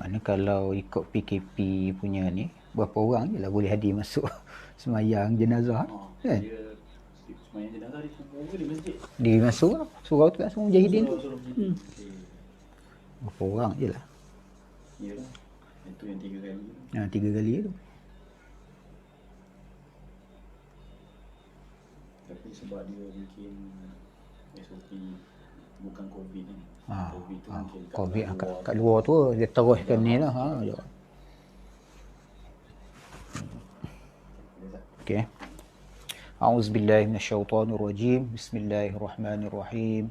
Mana kalau ikut PKP punya ni, berapa orang je lah boleh hadir masuk semayang jenazah kan? Dia semayang jenazah di kubur ke di masjid? Di masuk lah, surau tu kan semua mujahidin tu. Berapa orang je lah. Yalah, itu yang 3 kali. 3 kali tu. Tapi sebab dia mungkin SOP bukan COVID ni. COVID tu mungkin COVID kat luar tu dia teruskan ni lah. Okay. A'udzubillahi minasyaitonirrajim. Bismillahirrahmanirrahim.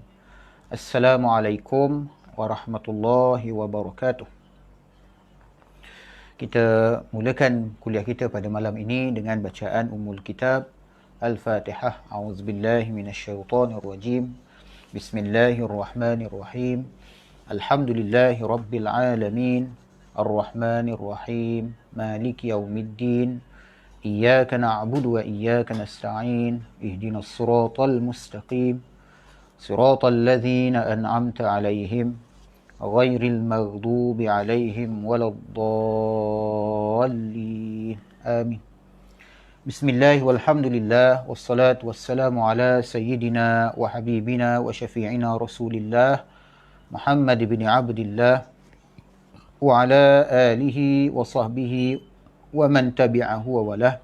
Assalamualaikum warahmatullahi wabarakatuh. Kita mulakan kuliah kita pada malam ini dengan bacaan Ummul Kitab Al-Fatihah. A'udzubillahi minasyaitonirrajim. Bismillahirrahmanirrahim. Alhamdulillahi rabbil alamin. Ar-Rahmanir-Rahim. Maliki yaumiddin. Iyyaka na'budu wa iyyaka nasta'in. Ihdinas siratal mustaqim. Siratal ladzina an'amta 'alaihim ghairil maghdubi 'alaihim waladdallin. Amin. Bismillah walhamdulillah wassalatu wassalamu ala sayyidina wa habibina wa syafi'ina Rasulillah Muhammad bin Abdillah wa ala alihi wa sahbihi wa man tabi'ahu wa walah.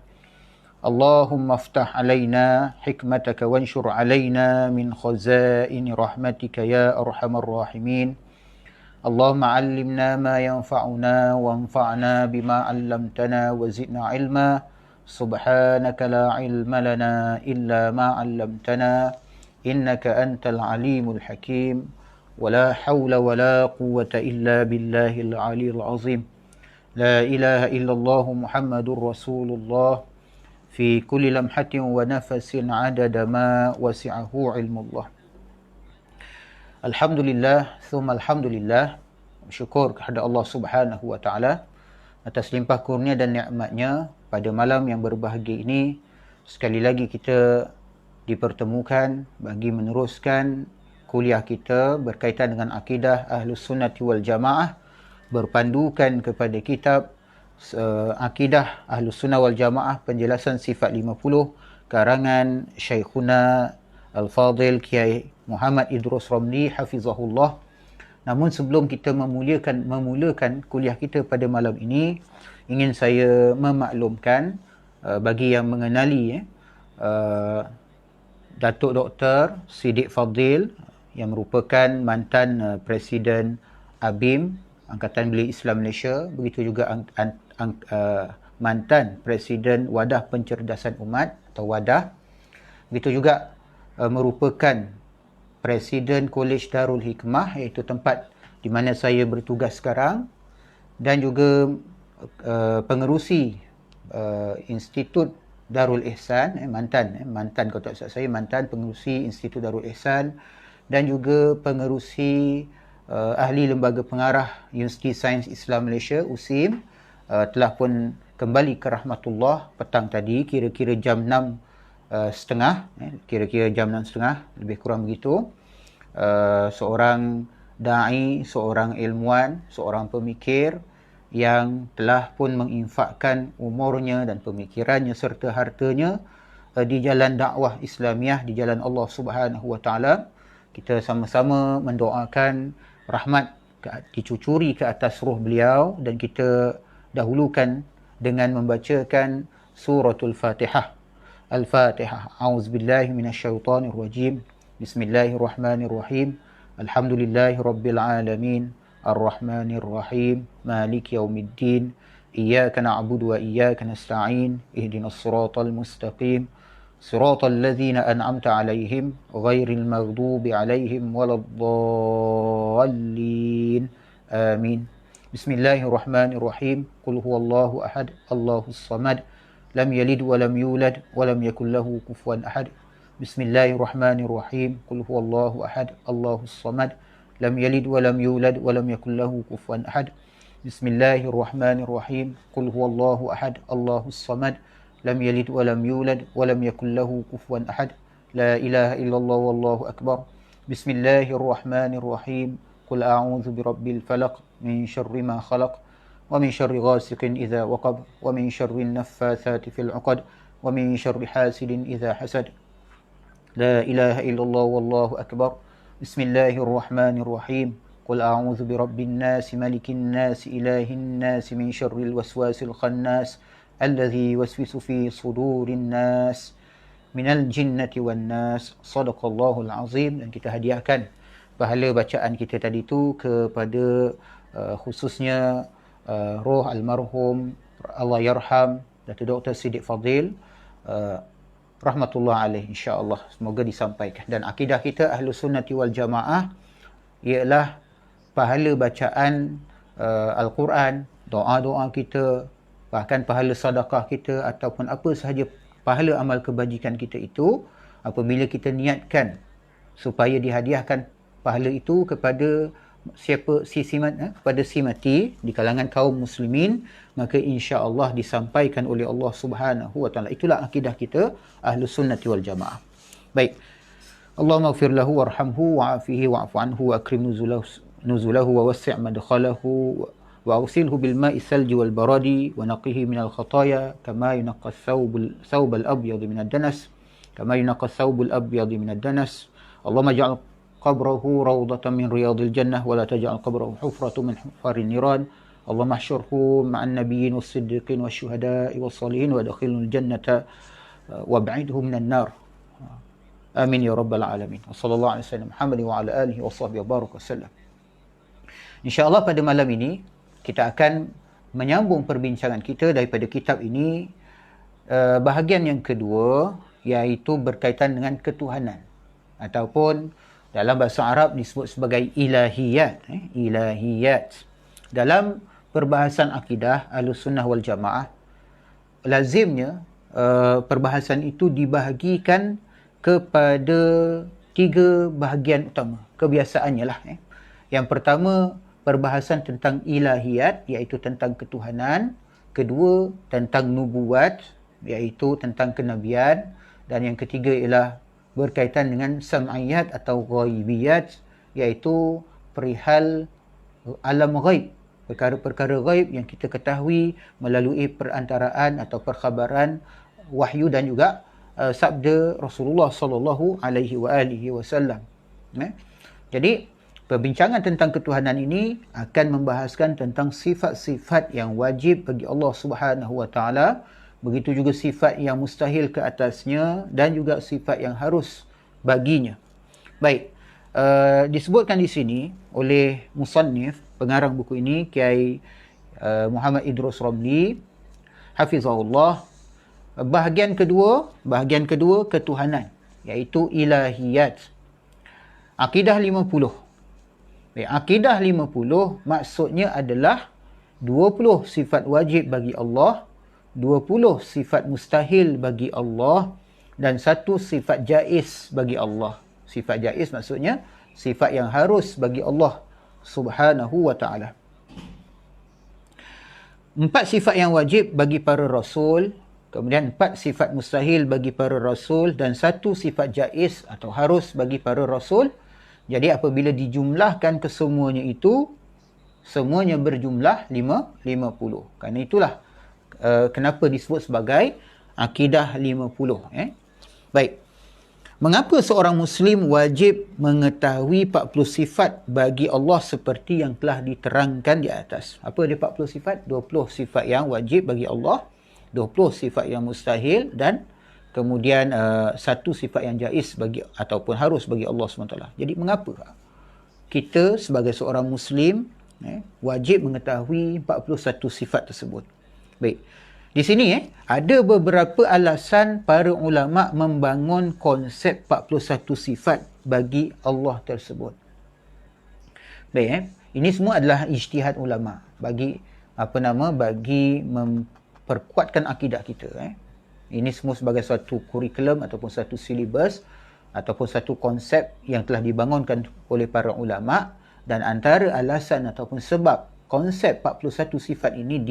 Allahumma aftah alaina hikmataka wanshur alaina min khazaini rahmatika ya arhamar rahimin. Allahumma allimna ma yanfa'una wanfa'na bima 'allamtana wa zidna ilma. Subhanaka la ilma lana illa ma 'allamtana innaka antal alimul hakim. Wala hawla wala quwwata illa billahil aliyil azim. La ilaha illallah Muhammadur Rasulullah fi kulli lamhatin wa nafasin 'adada ma wasi'ahu ilmullah. Alhamdulillah, thumma alhamdulillah. Syukur kepada Allah Subhanahu wa taala atas limpah kurnia dan nikmatnya pada malam yang berbahagia ini. Sekali lagi kita dipertemukan bagi meneruskan kuliah kita berkaitan dengan akidah Ahlus Sunnati wal Jamaah, berpandukan kepada kitab Akidah Ahlus Sunnah wal Jamaah Penjelasan Sifat 50 karangan Syekhuna Al-Fadil Kiai Muhammad Idrus Ramli hafizahullah. Namun sebelum kita memulakan kuliah kita pada malam ini, ingin saya memaklumkan bagi yang mengenali Datuk Dr. Siddiq Fadil yang merupakan mantan Presiden ABIM Angkatan Belia Islam Malaysia, begitu juga mantan Presiden Wadah Pencerdasan Umat atau WADAH, begitu juga merupakan Presiden Kolej Darul Hikmah, iaitu tempat di mana saya bertugas sekarang, dan juga pengerusi Institut Darul Ihsan, mantan kalau tak salah saya mantan pengerusi Institut Darul Ihsan, dan juga pengerusi ahli lembaga pengarah Universiti Sains Islam Malaysia USIM, telah pun kembali ke rahmatullah petang tadi kira-kira jam 6.30, kira-kira jam 6.30 lebih kurang begitu. Seorang da'i, seorang ilmuwan, seorang pemikir yang telah pun menginfakkan umurnya dan pemikirannya serta hartanya di jalan dakwah Islamiah, di jalan Allah Subhanahu wa taala. Kita sama-sama mendoakan rahmat dicucuri ke atas ruh beliau, dan kita dahulukan dengan membacakan suratul Fatihah. Al-Fatihah. A'udzubillahi minasyaitonirrajim. Bismillahirrahmanirrahim. Alhamdulillahi rabbil alamin. Ar-Rahmanir-Rahim. Maliki yaumiddin. Iyyaka na'budu wa iyyaka nasta'in. Ihdinas siratal mustaqim. Siratal ladzina an'amta 'alaihim ghairil maghdubi 'alaihim waladdallin. Amin. Bismillahirrahmanirrahim. Qul huwallahu ahad, Allahus samad. Lam yalid wa lam yulad wa lam yakul lahu kufuwan ahad. Bismillahirrahmanirrahim. Qul huwallahu ahad, Allahus samad. Lam yalid wa lam yulad wa lam yakul lahu kufuwan ahad. Bismillahirrahmanirrahim. Qul huwallahu ahad, Allahus samad. Lam yalid wa lam yulad wa lam yakul lahu kufuwan ahad. La ilaha illallah wallahu akbar. Bismillahirrahmanirrahim. Qul a'udzu birabbil falaq min syarri ma khalaq wa min syarri ghasiqin idza waqab wa min syarri naffatsati fil 'uqad wa min syarri hasidin idza hasad. La ilaha illallah wallahu akbar. Bismillahirrahmanirrahim. Qul a'udzu birabbin nas malikin nas ilahin nas min syarril waswasil khannas alladzi yuwaswisu fi sudurin nas minal jinnati wan nas. Sadaqallahul azim. Dan kita hadiahkan pahala bacaan kita tadi tu kepada khususnya roh almarhum Allah yarham Datuk Dr. Siddiq Fadil rahmatullah alaih, insya-Allah semoga disampaikan. Dan akidah kita Ahlus Sunnati wal Jamaah ialah pahala bacaan Al-Quran, doa-doa kita, bahkan pahala sedekah kita ataupun apa sahaja pahala amal kebajikan kita itu, apabila kita niatkan supaya dihadiahkan pahala itu kepada kepada si mati di kalangan kaum muslimin, maka insya-Allah disampaikan oleh Allah Subhanahu wa taala. Itulah akidah kita Ahlus Sunnati wal Jamaah. Baik. Allahumma ighfir lahu warhamhu wa'afihi wa'fu anhu wa akrim nuzulahu wa wassi' madkhalahu wa awsilhu bil ma'i salji wal baradi wa naqihi minal khataaya kama yunqqa thawbal abyad minad danas Allahumma ij'al qabrahu rawdatan min riyadil jannah wa la taj'al qabrahu hufratan min hufarin niran. Allahumma ahsyurhu ma'an nabiyyin was-siddiqin wasyuhada'i was-salihin wa adkhilhul jannata wa ba'idhu minan nar. Amin ya rabbal alamin. Wassallallahu alaihi wasallam Muhammad wa ala alihi wa sahbihi wa baraka wasallam. Insya-Allah pada malam ini kita akan menyambung perbincangan kita daripada kitab ini, bahagian yang kedua, iaitu berkaitan dengan ketuhanan ataupun dalam bahasa Arab disebut sebagai ilahiyat. Ilahiyat. Dalam perbahasan akidah Ahlus Sunnah wal Jamaah, lazimnya perbahasan itu dibahagikan kepada 3 bahagian utama. Kebiasaannya lah. Yang pertama, perbahasan tentang ilahiyat, iaitu tentang ketuhanan. Kedua, tentang nubuat, iaitu tentang kenabian. Dan yang ketiga ialah berkaitan dengan sam'iyat atau ghaibiyat, iaitu perihal alam ghaib, perkara-perkara ghaib yang kita ketahui melalui perantaraan atau perkhabaran wahyu dan juga sabda Rasulullah sallallahu alaihi wasallam. Jadi perbincangan tentang ketuhanan ini akan membahaskan tentang sifat-sifat yang wajib bagi Allah Subhanahu wa taala, begitu juga sifat yang mustahil ke atasnya dan juga sifat yang harus baginya. Baik, disebutkan di sini oleh musannif, pengarang buku ini, Kiai Muhammad Idrus Ramli hafizahullah, bahagian kedua ketuhanan, iaitu ilahiyat. Akidah 50. Baik, akidah 50 maksudnya adalah 20 sifat wajib bagi Allah, 20 sifat mustahil bagi Allah dan 1 sifat jaiz bagi Allah. Sifat jaiz maksudnya sifat yang harus bagi Allah Subhanahu wa taala. 4 sifat yang wajib bagi para rasul, kemudian 4 sifat mustahil bagi para rasul dan 1 sifat jaiz atau harus bagi para rasul. Jadi apabila dijumlahkan kesemuanya itu, semuanya berjumlah 50. Kerana itulah kenapa disebut sebagai akidah 50. Baik. Mengapa seorang Muslim wajib mengetahui 40 sifat bagi Allah seperti yang telah diterangkan di atas? Apa dia 40 sifat? 20 sifat yang wajib bagi Allah, 20 sifat yang mustahil dan kemudian 1 sifat yang jaiz bagi ataupun harus bagi Allah SWT. Jadi mengapa kita sebagai seorang Muslim wajib mengetahui 41 sifat tersebut? Baik. Di sini ada beberapa alasan para ulama membangun konsep 41 sifat bagi Allah tersebut. Baik, ini semua adalah ijtihad ulama bagi bagi memperkuatkan akidah kita. Ini semua sebagai satu kurikulum ataupun satu silibus ataupun satu konsep yang telah dibangunkan oleh para ulama, dan antara alasan ataupun sebab konsep 41 sifat ini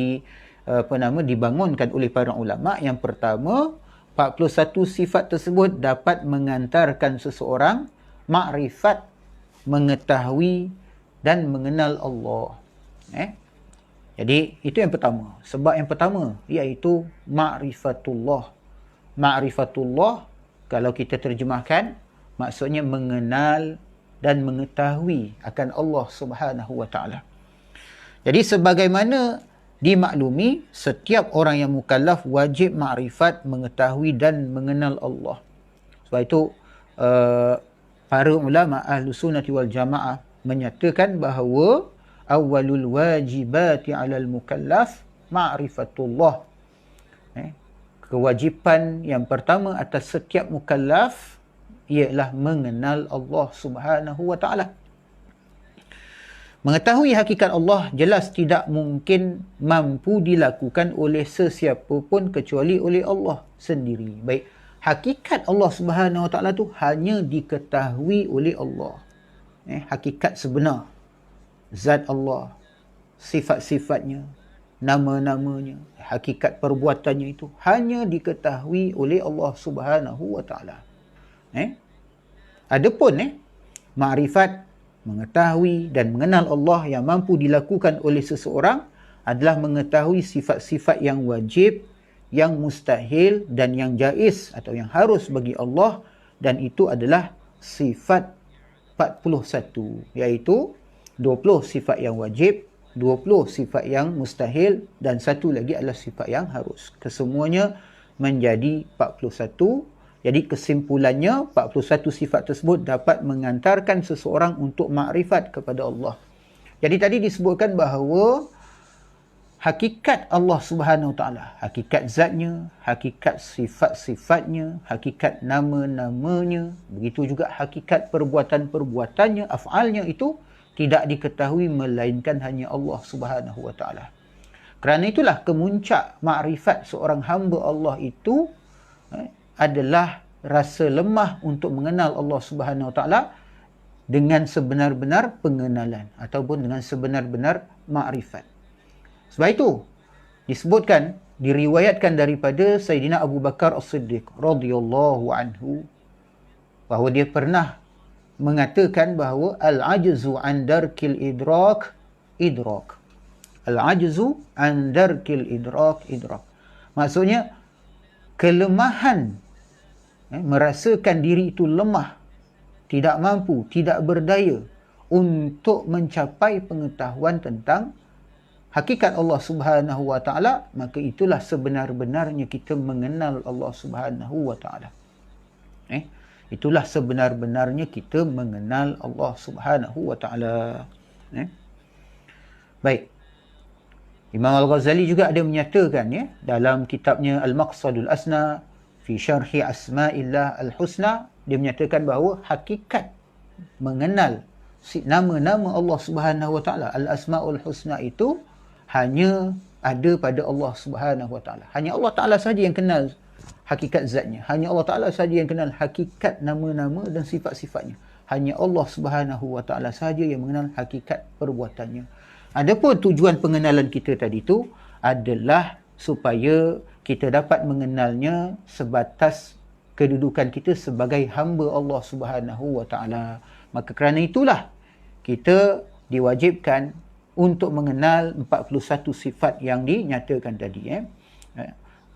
dibangunkan oleh para ulama. Yang pertama, 41 sifat tersebut dapat mengantarkan seseorang makrifat, mengetahui dan mengenal Allah. Jadi itu yang pertama. Sebab yang pertama iaitu ma'rifatullah. Ma'rifatullah kalau kita terjemahkan maksudnya mengenal dan mengetahui akan Allah Subhanahu wa taala. Jadi sebagaimana dimaklumi, setiap orang yang mukallaf wajib makrifat, mengetahui dan mengenal Allah. Sebab itu para ulama Ahlus Sunnah wal Jamaah menyatakan bahawa awwalul wajibati 'alal mukallaf ma'rifatullah. Kewajipan yang pertama atas setiap mukallaf ialah mengenal Allah Subhanahu wa taala. Mengetahui hakikat Allah jelas tidak mungkin mampu dilakukan oleh sesiapa pun kecuali oleh Allah sendiri. Baik, hakikat Allah Subhanahu wa taala tu hanya diketahui oleh Allah. Hakikat sebenar zat Allah, sifat-sifatnya, nama-namanya, hakikat perbuatannya itu hanya diketahui oleh Allah Subhanahu wa taala. Adapun makrifat, mengetahui dan mengenal Allah yang mampu dilakukan oleh seseorang adalah mengetahui sifat-sifat yang wajib, yang mustahil dan yang jaiz atau yang harus bagi Allah, dan itu adalah sifat 41, iaitu 20 sifat yang wajib, 20 sifat yang mustahil dan satu lagi adalah sifat yang harus. Kesemuanya menjadi 41. Jadi kesimpulannya 41 sifat tersebut dapat mengantarkan seseorang untuk makrifat kepada Allah. Jadi tadi disebutkan bahawa hakikat Allah Subhanahu Wa Taala, hakikat zatnya, hakikat sifat-sifatnya, hakikat nama-namanya, begitu juga hakikat perbuatan-perbuatannya, af'alnya itu tidak diketahui melainkan hanya Allah Subhanahu Wa Taala. Kerana itulah kemuncak makrifat seorang hamba Allah itu adalah rasa lemah untuk mengenal Allah Subhanahu Wa Taala dengan sebenar-benar pengenalan ataupun dengan sebenar-benar makrifat. Sebab itu disebutkan, diriwayatkan daripada Sayyidina Abu Bakar As-Siddiq radhiyallahu anhu bahawa dia pernah mengatakan bahawa al-ajzu an darkil idrak idrak. Al-ajzu an darkil idrak idrak. Maksudnya kelemahan, merasakan diri itu lemah, tidak mampu, tidak berdaya untuk mencapai pengetahuan tentang hakikat Allah Subhanahu Wa Taala, maka itulah sebenar-benarnya kita mengenal Allah Subhanahu Wa Taala. Itulah sebenar-benarnya kita mengenal Allah Subhanahu Wa Taala. Baik. Imam Al-Ghazali juga ada menyatakan dalam kitabnya Al-Maqsadul Asna fi Syarhi Asma'illah Al-Husna, dia menyatakan bahawa hakikat mengenal nama-nama Allah Subhanahu Wa Taala, Al-Asma'ul Husna, itu hanya ada pada Allah Subhanahu Wa Taala. Hanya Allah Taala saja yang kenal hakikat zatnya. Hanya Allah Ta'ala saja yang kenal hakikat nama-nama dan sifat-sifatnya. Hanya Allah Subhanahu Wa Ta'ala saja yang mengenal hakikat perbuatannya. Adapun tujuan pengenalan kita tadi itu adalah supaya kita dapat mengenalnya sebatas kedudukan kita sebagai hamba Allah Subhanahu Wa Ta'ala. Maka kerana itulah kita diwajibkan untuk mengenal 41 sifat yang dinyatakan tadi.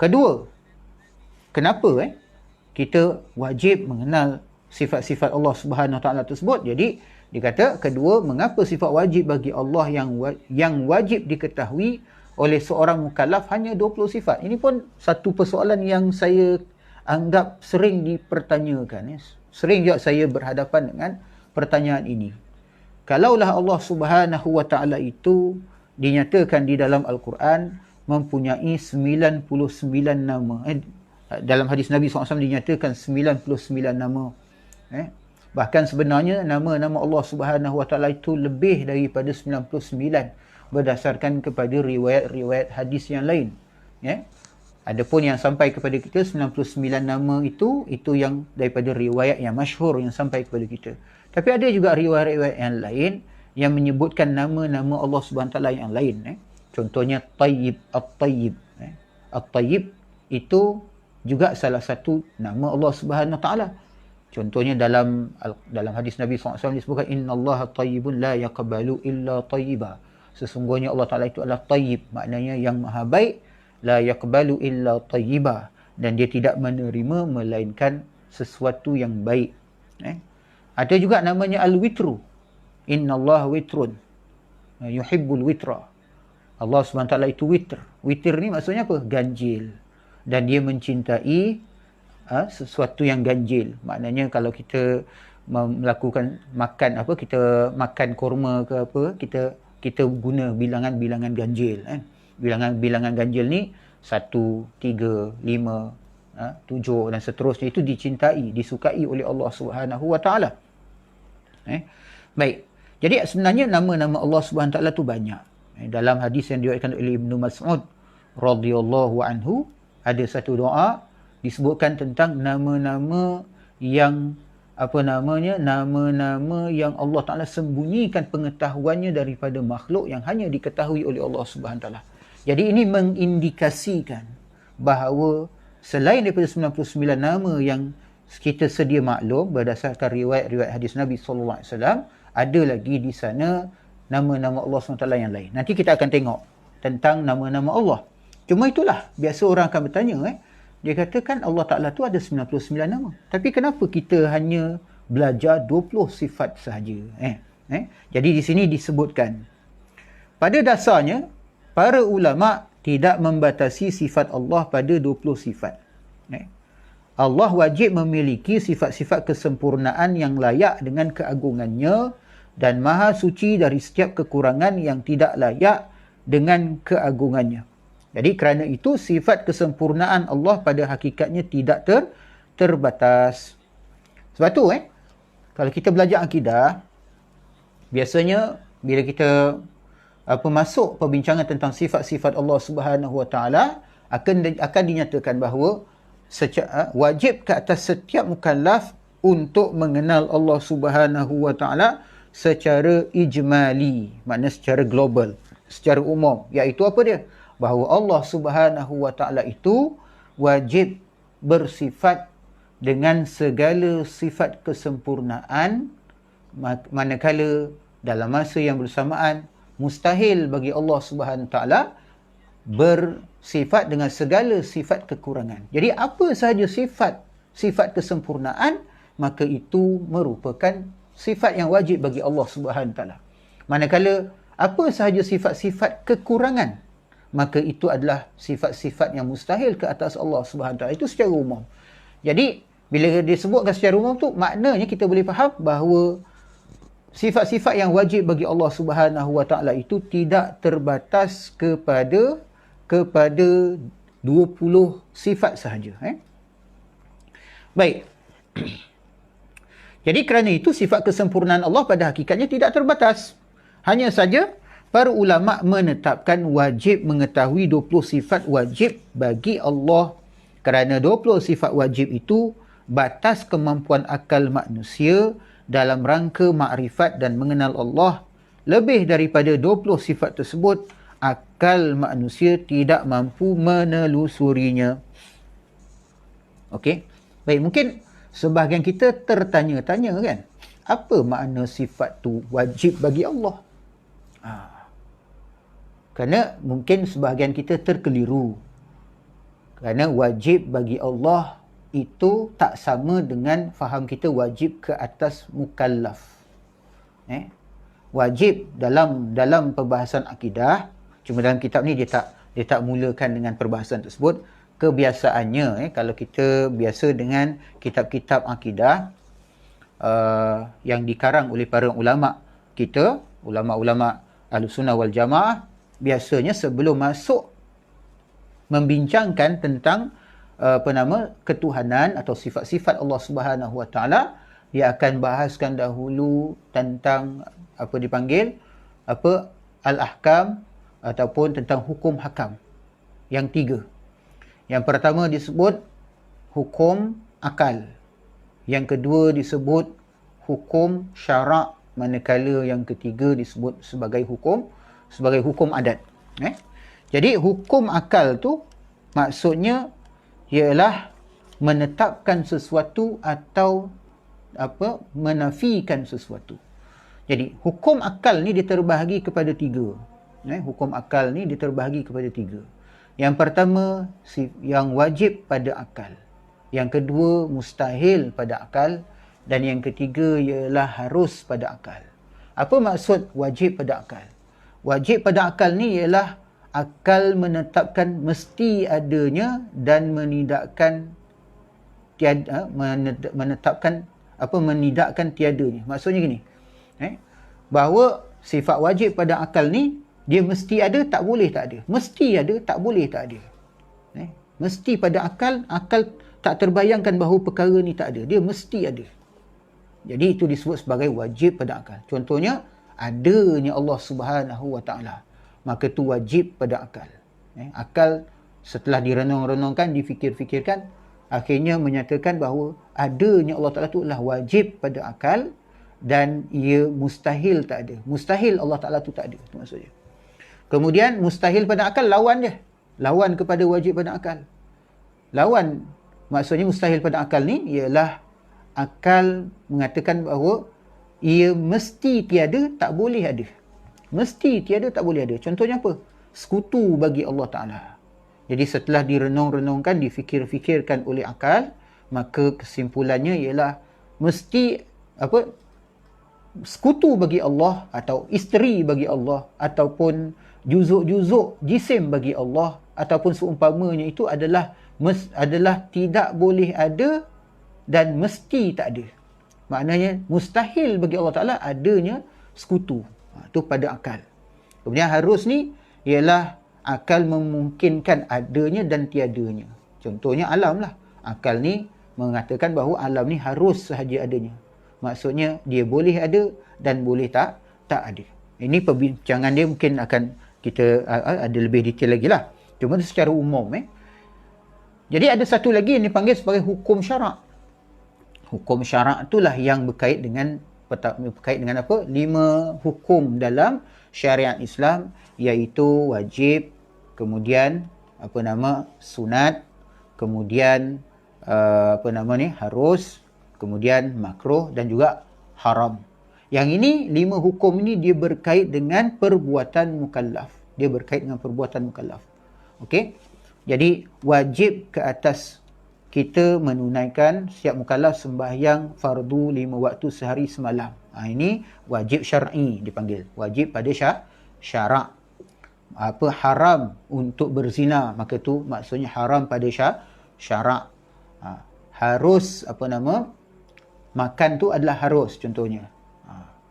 Kedua, kenapa kita wajib mengenal sifat-sifat Allah Subhanahu Wa Taala tersebut? Jadi dikata kedua, mengapa sifat wajib bagi Allah yang wajib diketahui oleh seorang mukallaf hanya 20 sifat? Ini pun satu persoalan yang saya anggap sering dipertanyakan. Sering juga saya berhadapan dengan pertanyaan ini. Kalaulah Allah Subhanahu Wa Taala itu dinyatakan di dalam Al-Quran mempunyai 99 nama. Dalam hadis Nabi SAW dinyatakan 99 nama. Bahkan sebenarnya nama-nama Allah Subhanahu Wa Taala itu lebih daripada 99 berdasarkan kepada riwayat-riwayat hadis yang lain. Adapun yang sampai kepada kita 99 nama itu yang daripada riwayat yang masyhur yang sampai kepada kita. Tapi ada juga riwayat-riwayat yang lain yang menyebutkan nama-nama Allah Subhanahu Wa Taala yang lain. Contohnya Tayyib, At-Tayyib. At-Tayyib itu juga salah satu nama Allah Subhanahu Wa Taala. Contohnya dalam hadis Nabi SAW disebutkan innallaha tayyibun la yaqbalu illa tayyiba. Sesungguhnya Allah Taala itu adalah tayyib, maknanya yang maha baik, la yaqbalu illa tayyiba, dan dia tidak menerima melainkan sesuatu yang baik. Ada juga namanya al-witru. Innallaha witrun yuhibbul witra. Allah SWT itu witr. Witr ni maksudnya apa? Ganjil. Dan dia mencintai sesuatu yang ganjil. Maknanya kalau kita melakukan makan apa, kita makan kurma ke apa, kita guna bilangan-bilangan ganjil. Bilangan-bilangan ganjil ni 1, 3, 5, 7 dan seterusnya, itu dicintai, disukai oleh Allah Subhanahu Wa Taala. Baik. Jadi sebenarnya nama-nama Allah Subhanahu Wa Taala tu banyak. Dalam hadis yang diriwayatkan oleh Ibnu Mas'ud radhiyallahu anhu, ada satu doa disebutkan tentang nama-nama yang nama-nama yang Allah Taala sembunyikan pengetahuannya daripada makhluk yang hanya diketahui oleh Allah Subhanahu Taala. Jadi ini mengindikasikan bahawa selain daripada 99 nama yang kita sedia maklum berdasarkan riwayat-riwayat hadis Nabi sallallahu alaihi wasallam, ada lagi di sana nama-nama Allah SWT yang lain. Nanti kita akan tengok tentang nama-nama Allah. Cuma itulah, biasa orang akan bertanya, dia katakan Allah Ta'ala tu ada 99 nama. Tapi kenapa kita hanya belajar 20 sifat sahaja? Jadi di sini disebutkan, pada dasarnya, para ulama tidak membatasi sifat Allah pada 20 sifat. Allah wajib memiliki sifat-sifat kesempurnaan yang layak dengan keagungannya dan maha suci dari setiap kekurangan yang tidak layak dengan keagungannya. Jadi kerana itu sifat kesempurnaan Allah pada hakikatnya tidak terbatas. Sebab tu kalau kita belajar akidah, biasanya bila kita masuk perbincangan tentang sifat-sifat Allah Subhanahu Wa Taala, akan dinyatakan bahawa wajib ke atas setiap mukallaf untuk mengenal Allah Subhanahu Wa Taala secara ijmali, maknanya secara global, secara umum, iaitu apa dia? Bahawa Allah Subhanahu Wa Taala itu wajib bersifat dengan segala sifat kesempurnaan, manakala dalam masa yang bersamaan mustahil bagi Allah Subhanahu Wa Taala bersifat dengan segala sifat kekurangan. Jadi apa sahaja sifat kesempurnaan, maka itu merupakan sifat yang wajib bagi Allah Subhanahu Wa Taala. Manakala apa sahaja sifat-sifat kekurangan, maka itu adalah sifat-sifat yang mustahil ke atas Allah Subhanahu Wa Taala. Itu secara umum. Jadi bila disebutkan secara umum tu, maknanya kita boleh faham bahawa sifat-sifat yang wajib bagi Allah Subhanahu Wa Taala itu tidak terbatas kepada 20 sifat sahaja. Baik. Jadi kerana itu sifat kesempurnaan Allah pada hakikatnya tidak terbatas. Hanya saja para ulama menetapkan wajib mengetahui 20 sifat wajib bagi Allah, kerana 20 sifat wajib itu batas kemampuan akal manusia dalam rangka makrifat dan mengenal Allah. Lebih daripada 20 sifat tersebut, akal manusia tidak mampu menelusurinya. Okey. Baik, mungkin sebahagian kita tertanya-tanya kan, apa makna sifat tu wajib bagi Allah? Kerana mungkin sebahagian kita terkeliru. Kerana wajib bagi Allah itu tak sama dengan faham kita wajib ke atas mukallaf. Wajib dalam perbahasan akidah, cuma dalam kitab ni dia tak mulakan dengan perbahasan tersebut. Kebiasaannya kalau kita biasa dengan kitab-kitab akidah yang dikarang oleh para ulama kita, ulama-ulama Ahlussunnah wal Jamaah, biasanya sebelum masuk membincangkan tentang ketuhanan atau sifat-sifat Allah Subhanahu Wa Taala, dia akan bahaskan dahulu tentang apa dipanggil al-ahkam ataupun tentang hukum hakam. Yang 3. Yang pertama disebut hukum akal. Yang kedua disebut hukum syarak, manakala yang ketiga disebut sebagai hukum adat. Jadi hukum akal tu maksudnya ialah menetapkan sesuatu atau menafikan sesuatu. Jadi hukum akal ni dia terbahagi kepada 3. Hukum akal ni dia terbahagi kepada 3. Yang pertama, yang wajib pada akal. Yang kedua, mustahil pada akal. Dan yang ketiga ialah harus pada akal. Apa maksud wajib pada akal? Wajib pada akal ni ialah akal menetapkan mesti adanya dan menidakkan menidakkan tiadanya. Maksudnya gini, bahawa sifat wajib pada akal ni dia mesti ada, tak boleh tak ada. Mesti ada, tak boleh tak ada. Mesti pada akal tak terbayangkan bahawa perkara ni tak ada. Dia mesti ada. Jadi itu disebut sebagai wajib pada akal. Contohnya, adanya Allah Subhanahu Wa Taala. Maka itu wajib pada akal. Akal setelah direnung-renungkan, difikir-fikirkan, akhirnya menyatakan bahawa adanya Allah Ta'ala itu adalah wajib pada akal dan ia mustahil tak ada. Mustahil Allah Ta'ala itu tak ada. Itu maksudnya. Kemudian mustahil pada akal lawan dia. Lawan kepada wajib pada akal. Lawan maksudnya mustahil pada akal ni ialah akal mengatakan bahawa ia mesti tiada, tak boleh ada. Mesti tiada, tak boleh ada. Contohnya apa? Sekutu bagi Allah Ta'ala. Jadi setelah direnung-renungkan, difikir-fikirkan oleh akal, maka kesimpulannya ialah mesti sekutu bagi Allah atau isteri bagi Allah ataupun juzuk-juzuk jisim bagi Allah ataupun seumpamanya itu adalah tidak boleh ada dan mesti tak ada. Maknanya mustahil bagi Allah Ta'ala adanya sekutu. Itu pada akal. Kemudian harus ni ialah akal memungkinkan adanya dan tiadanya. Contohnya alam lah. Akal ni mengatakan bahawa alam ni harus sahaja adanya. Maksudnya dia boleh ada dan boleh tak ada. Ini perbincangan dia mungkin akan kita ada lebih detail lagi lah. Cuma secara umum. Jadi ada satu lagi yang dipanggil sebagai hukum syarak. Hukum syarak itulah yang berkait dengan apa? 5 hukum dalam syariat Islam, iaitu wajib, kemudian sunat, kemudian harus, kemudian makruh dan juga haram. Yang ini 5 hukum ini dia berkait dengan perbuatan mukallaf. Dia berkait dengan perbuatan mukallaf. Okey. Jadi wajib ke atas kita menunaikan setiap mukallaf sembahyang fardu 5 waktu sehari semalam. Ini wajib syar'i dipanggil. Wajib pada syarak. Haram untuk berzina, maka tu maksudnya haram pada syarak. Harus makan tu adalah harus contohnya.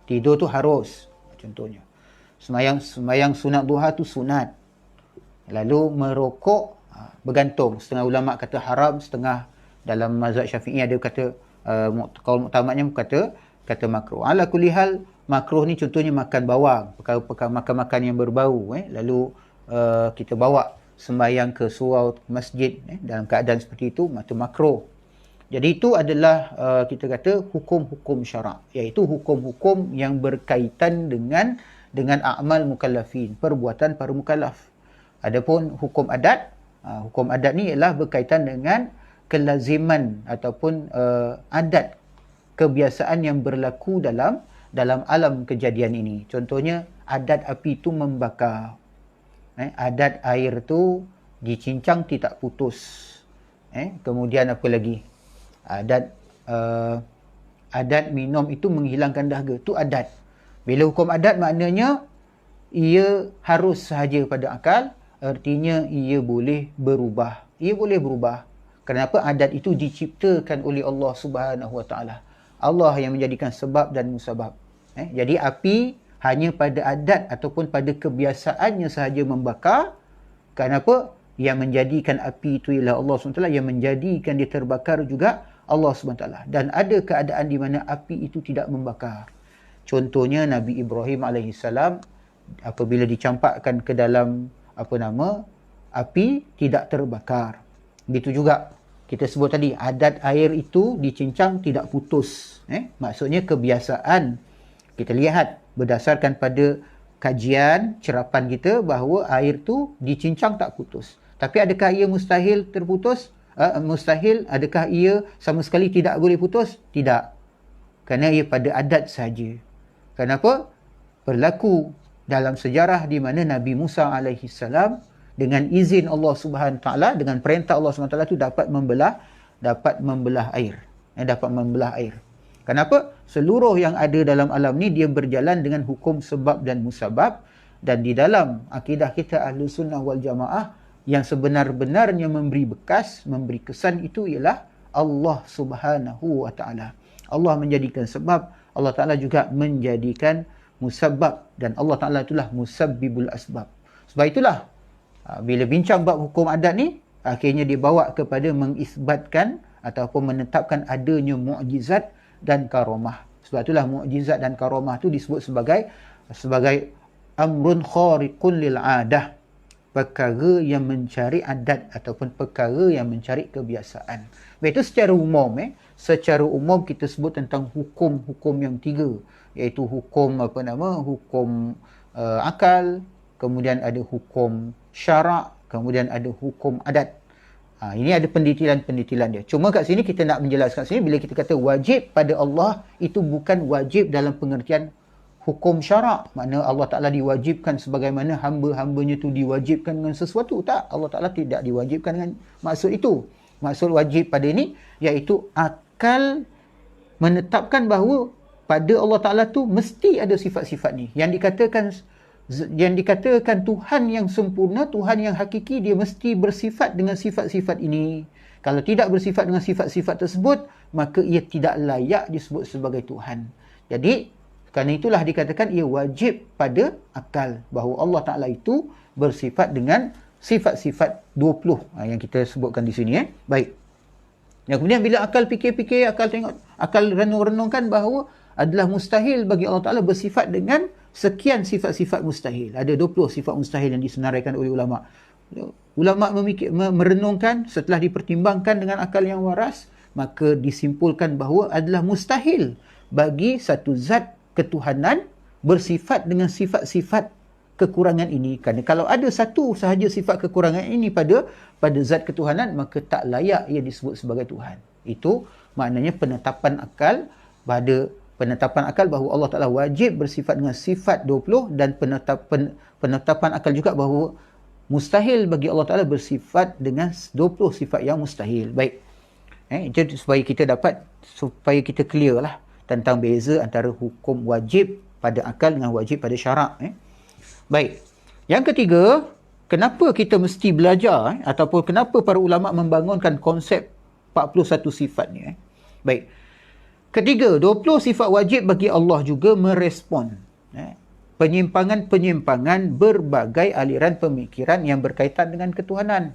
Tidur tu harus contohnya. Semayang sunat duha tu sunat. Lalu merokok bergantung. Setengah ulama kata haram, setengah dalam mazhab Syafi'i ada kata qaul muktamadnya kata makruh. Ala kulli hal, makruh ni contohnya makan bawang, perkara makan-makan yang berbau, lalu kita bawa sembahyang ke surau masjid dalam keadaan seperti itu, maka makruh. Jadi itu adalah kita kata hukum-hukum syarak, iaitu hukum-hukum yang berkaitan dengan amal mukallafin, perbuatan para mukallaf. Adapun hukum adat ni ialah berkaitan dengan kelaziman ataupun adat kebiasaan yang berlaku dalam alam kejadian ini. Contohnya adat api itu membakar. Adat air tu dicincang tidak putus. Kemudian apa lagi? Adat minum itu menghilangkan dahaga. Itu adat. Bila hukum adat maknanya ia harus sahaja pada akal, artinya ia boleh berubah. Ia boleh berubah. Kenapa? Adat itu diciptakan oleh Allah Subhanahu Wa Taala. Allah yang menjadikan sebab dan musabab. Jadi api hanya pada adat ataupun pada kebiasaannya sahaja membakar. Kenapa? Yang menjadikan api itu ialah Allah SWT, yang menjadikan dia terbakar juga Allah SWT. Dan ada keadaan di mana api itu tidak membakar. Contohnya Nabi Ibrahim AS apabila dicampakkan ke dalam api tidak terbakar. Begitu juga kita sebut tadi, adat air itu dicincang tidak putus. Maksudnya kebiasaan. Kita lihat berdasarkan pada kajian, cerapan kita bahawa air tu dicincang tak putus. Tapi adakah ia mustahil terputus? Mustahil. Adakah ia sama sekali tidak boleh putus? Tidak. kerana ia pada adat saja. Kenapa? Berlaku dalam sejarah di mana Nabi Musa alaihi salam dengan izin Allah Subhanahu taala, dengan perintah Allah Subhanahu taala tu dapat membelah air. Dapat membelah air. Kenapa? Seluruh yang ada dalam alam ni dia berjalan dengan hukum sebab dan musabab, dan di dalam akidah kita Ahlus Sunnah wal Jamaah yang sebenar-benarnya memberi bekas, memberi kesan itu ialah Allah Subhanahu wa taala. Allah menjadikan sebab, Allah taala juga menjadikan musabab, dan Allah taala itulah musabbibul asbab. Sebab itulah bila bincang bab hukum adat ni, akhirnya dibawa kepada mengisbatkan ataupun menetapkan adanya mukjizat dan karamah. Sebab itulah mukjizat dan karamah tu disebut sebagai amrun khariqun lil adah, perkara yang mencari adat ataupun perkara yang mencari kebiasaan. Itu secara umum secara umum kita sebut tentang hukum-hukum yang 3, iaitu hukum hukum akal, kemudian ada hukum syarak, kemudian ada hukum adat. Ini ada pendetilan-pendetilan dia. Cuma kat sini kita nak menjelaskan sini, bila kita kata wajib pada Allah, itu bukan wajib dalam pengertian hukum syarak. Makna Allah Ta'ala diwajibkan sebagaimana hamba-hambanya tu diwajibkan dengan sesuatu. Tak, Allah Ta'ala tidak diwajibkan dengan maksud itu. Maksud wajib pada ini, iaitu akal menetapkan bahawa pada Allah Ta'ala tu mesti ada sifat-sifat ni. Yang dikatakan Tuhan yang sempurna, Tuhan yang hakiki, dia mesti bersifat dengan sifat-sifat ini. Kalau tidak bersifat dengan sifat-sifat tersebut, maka ia tidak layak disebut sebagai Tuhan. Jadi, kerana itulah dikatakan ia wajib pada akal bahawa Allah Ta'ala itu bersifat dengan sifat-sifat 20 yang kita sebutkan di sini. Baik. Yang kemudian bila akal fikir-fikir, akal tengok, akal renung-renungkan bahawa adalah mustahil bagi Allah Ta'ala bersifat dengan sekian sifat-sifat mustahil. Ada 20 sifat mustahil yang disenaraikan oleh ulama. Ulama merenungkan, setelah dipertimbangkan dengan akal yang waras, maka disimpulkan bahawa adalah mustahil bagi satu zat ketuhanan bersifat dengan sifat-sifat kekurangan ini. Kerana kalau ada satu sahaja sifat kekurangan ini pada zat ketuhanan, maka tak layak ia disebut sebagai Tuhan. Itu maknanya penetapan akal bahawa Allah Ta'ala wajib bersifat dengan sifat 20, dan penetapan akal juga bahawa mustahil bagi Allah Ta'ala bersifat dengan 20 sifat yang mustahil. Baik. Jadi supaya kita clear lah tentang beza antara hukum wajib pada akal dengan wajib pada syarak. Baik. Yang ketiga, kenapa kita mesti belajar ataupun kenapa para ulama membangunkan konsep 41 sifat ni? Baik. Ketiga, 20 sifat wajib bagi Allah juga merespon penyimpangan-penyimpangan berbagai aliran pemikiran yang berkaitan dengan ketuhanan.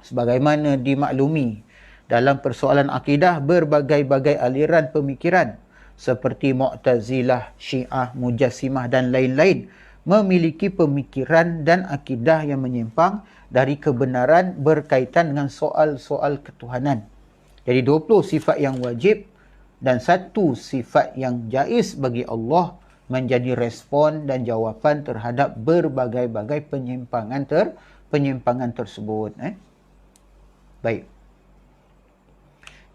Sebagaimana dimaklumi, dalam persoalan akidah, berbagai-bagai aliran pemikiran seperti Mu'tazilah, Syiah, Mujassimah dan lain-lain memiliki pemikiran dan akidah yang menyimpang dari kebenaran berkaitan dengan soal-soal ketuhanan. Jadi 20 sifat yang wajib dan satu sifat yang jaiz bagi Allah menjadi respon dan jawapan terhadap berbagai-bagai penyimpangan tersebut. Baik.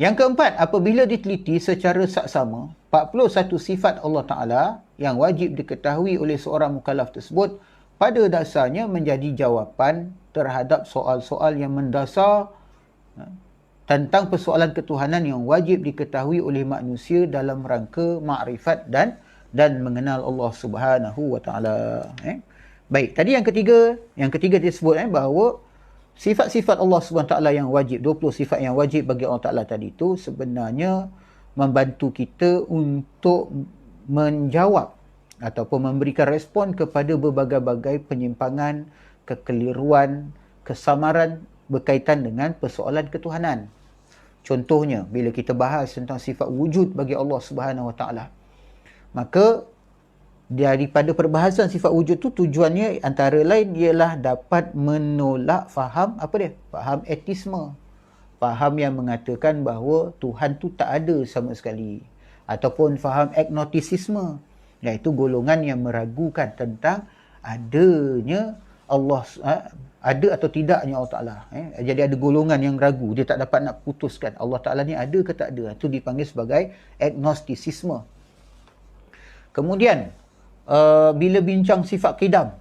Yang keempat, apabila diteliti secara saksama, 41 sifat Allah Ta'ala yang wajib diketahui oleh seorang mukallaf tersebut pada dasarnya menjadi jawapan terhadap soal-soal yang mendasar tentang persoalan ketuhanan yang wajib diketahui oleh manusia dalam rangka makrifat dan mengenal Allah Subhanahu wa Ta'ala. Baik, tadi yang ketiga disebut bahawa sifat-sifat Allah Subhanahu wa Ta'ala yang wajib, 20 sifat yang wajib bagi Allah Ta'ala tadi itu sebenarnya membantu kita untuk menjawab ataupun memberikan respon kepada berbagai-bagai penyimpangan, kekeliruan, kesamaran berkaitan dengan persoalan ketuhanan. Contohnya, bila kita bahas tentang sifat wujud bagi Allah Subhanahu Wa Ta'ala, maka daripada perbahasan sifat wujud tu tujuannya antara lain ialah dapat menolak faham faham etisme, faham yang mengatakan bahawa Tuhan tu tak ada sama sekali, ataupun faham agnostisisme, iaitu golongan yang meragukan tentang adanya Allah ada atau tidaknya Allah Ta'ala. Jadi ada golongan yang ragu, dia tak dapat nak putuskan Allah Ta'ala ni ada ke tak ada. Itu dipanggil sebagai agnostisisme. Kemudian bila bincang sifat qidam,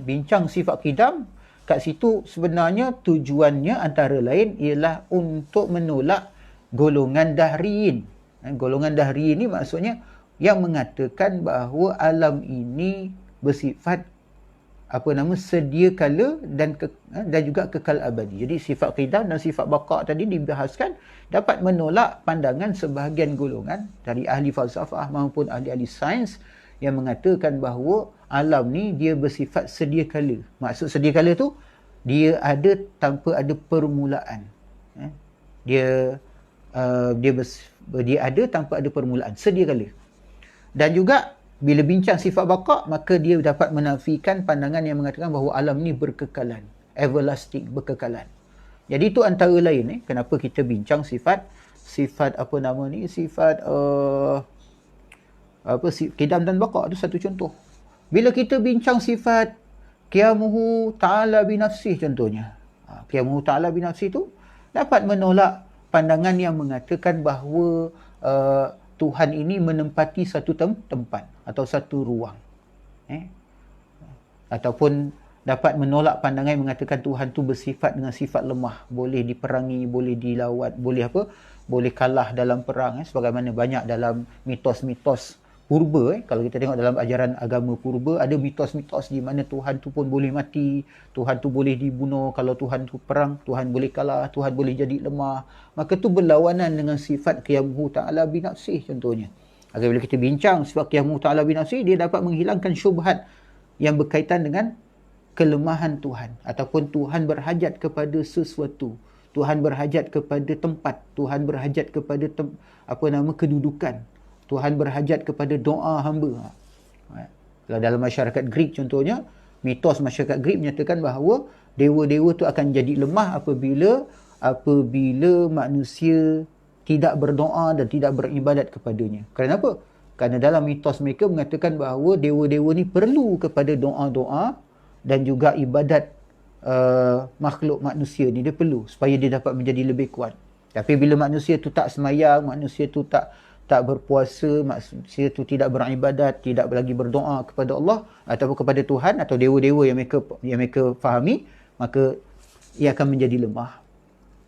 bincang sifat qidam, kat situ sebenarnya tujuannya antara lain ialah untuk menolak golongan dahriyin. Golongan dahriyin ni maksudnya yang mengatakan bahawa alam ini bersifat sedia kala dan juga kekal abadi. Jadi sifat qidam dan sifat baqa' tadi dibahaskan dapat menolak pandangan sebahagian golongan dari ahli falsafah maupun ahli-ahli sains yang mengatakan bahawa alam ni dia bersifat sedia kala. Maksud sedia kala tu dia ada tanpa ada permulaan. Dia ada tanpa ada permulaan, sedia kala. Dan juga bila bincang sifat baqa', maka dia dapat menafikan pandangan yang mengatakan bahawa alam ni berkekalan, everlasting, berkekalan. Jadi itu antara lain kenapa kita bincang sifat qidam dan baqa'. Itu satu contoh. Bila kita bincang sifat qiyamuhu ta'ala binafsih contohnya, qiyamuhu ta'ala binafsih tu dapat menolak pandangan yang mengatakan bahawa Tuhan ini menempati satu tempat atau satu ruang. Ataupun dapat menolak pandangan yang mengatakan Tuhan tu bersifat dengan sifat lemah, boleh diperangi, boleh dilawat, boleh kalah dalam perang, sebagaimana banyak dalam mitos-mitos purba. Kalau kita tengok dalam ajaran agama purba, ada mitos-mitos di mana Tuhan tu pun boleh mati, Tuhan tu boleh dibunuh, kalau Tuhan tu perang, Tuhan boleh kalah, Tuhan boleh jadi lemah. Maka tu berlawanan dengan sifat qiyamuhu ta'ala binafsih contohnya. Agar bila kita bincang sifat qiyamuhu ta'ala binafsih, dia dapat menghilangkan syubhat yang berkaitan dengan kelemahan Tuhan, ataupun Tuhan berhajat kepada sesuatu, Tuhan berhajat kepada tempat, Tuhan berhajat kepada kedudukan, Tuhan berhajat kepada doa hamba. Kalau dalam masyarakat Greek contohnya, mitos masyarakat Greek menyatakan bahawa dewa-dewa tu akan jadi lemah apabila manusia tidak berdoa dan tidak beribadat kepadanya. Kenapa? Kerana dalam mitos mereka mengatakan bahawa dewa-dewa ni perlu kepada doa-doa dan juga ibadat makhluk manusia ni. Dia perlu supaya dia dapat menjadi lebih kuat. Tapi bila manusia tu tak semayang, manusia tu tak berpuasa, manusia tu tidak beribadat, tidak lagi berdoa kepada Allah ataupun kepada Tuhan atau dewa-dewa yang mereka fahami, maka ia akan menjadi lemah.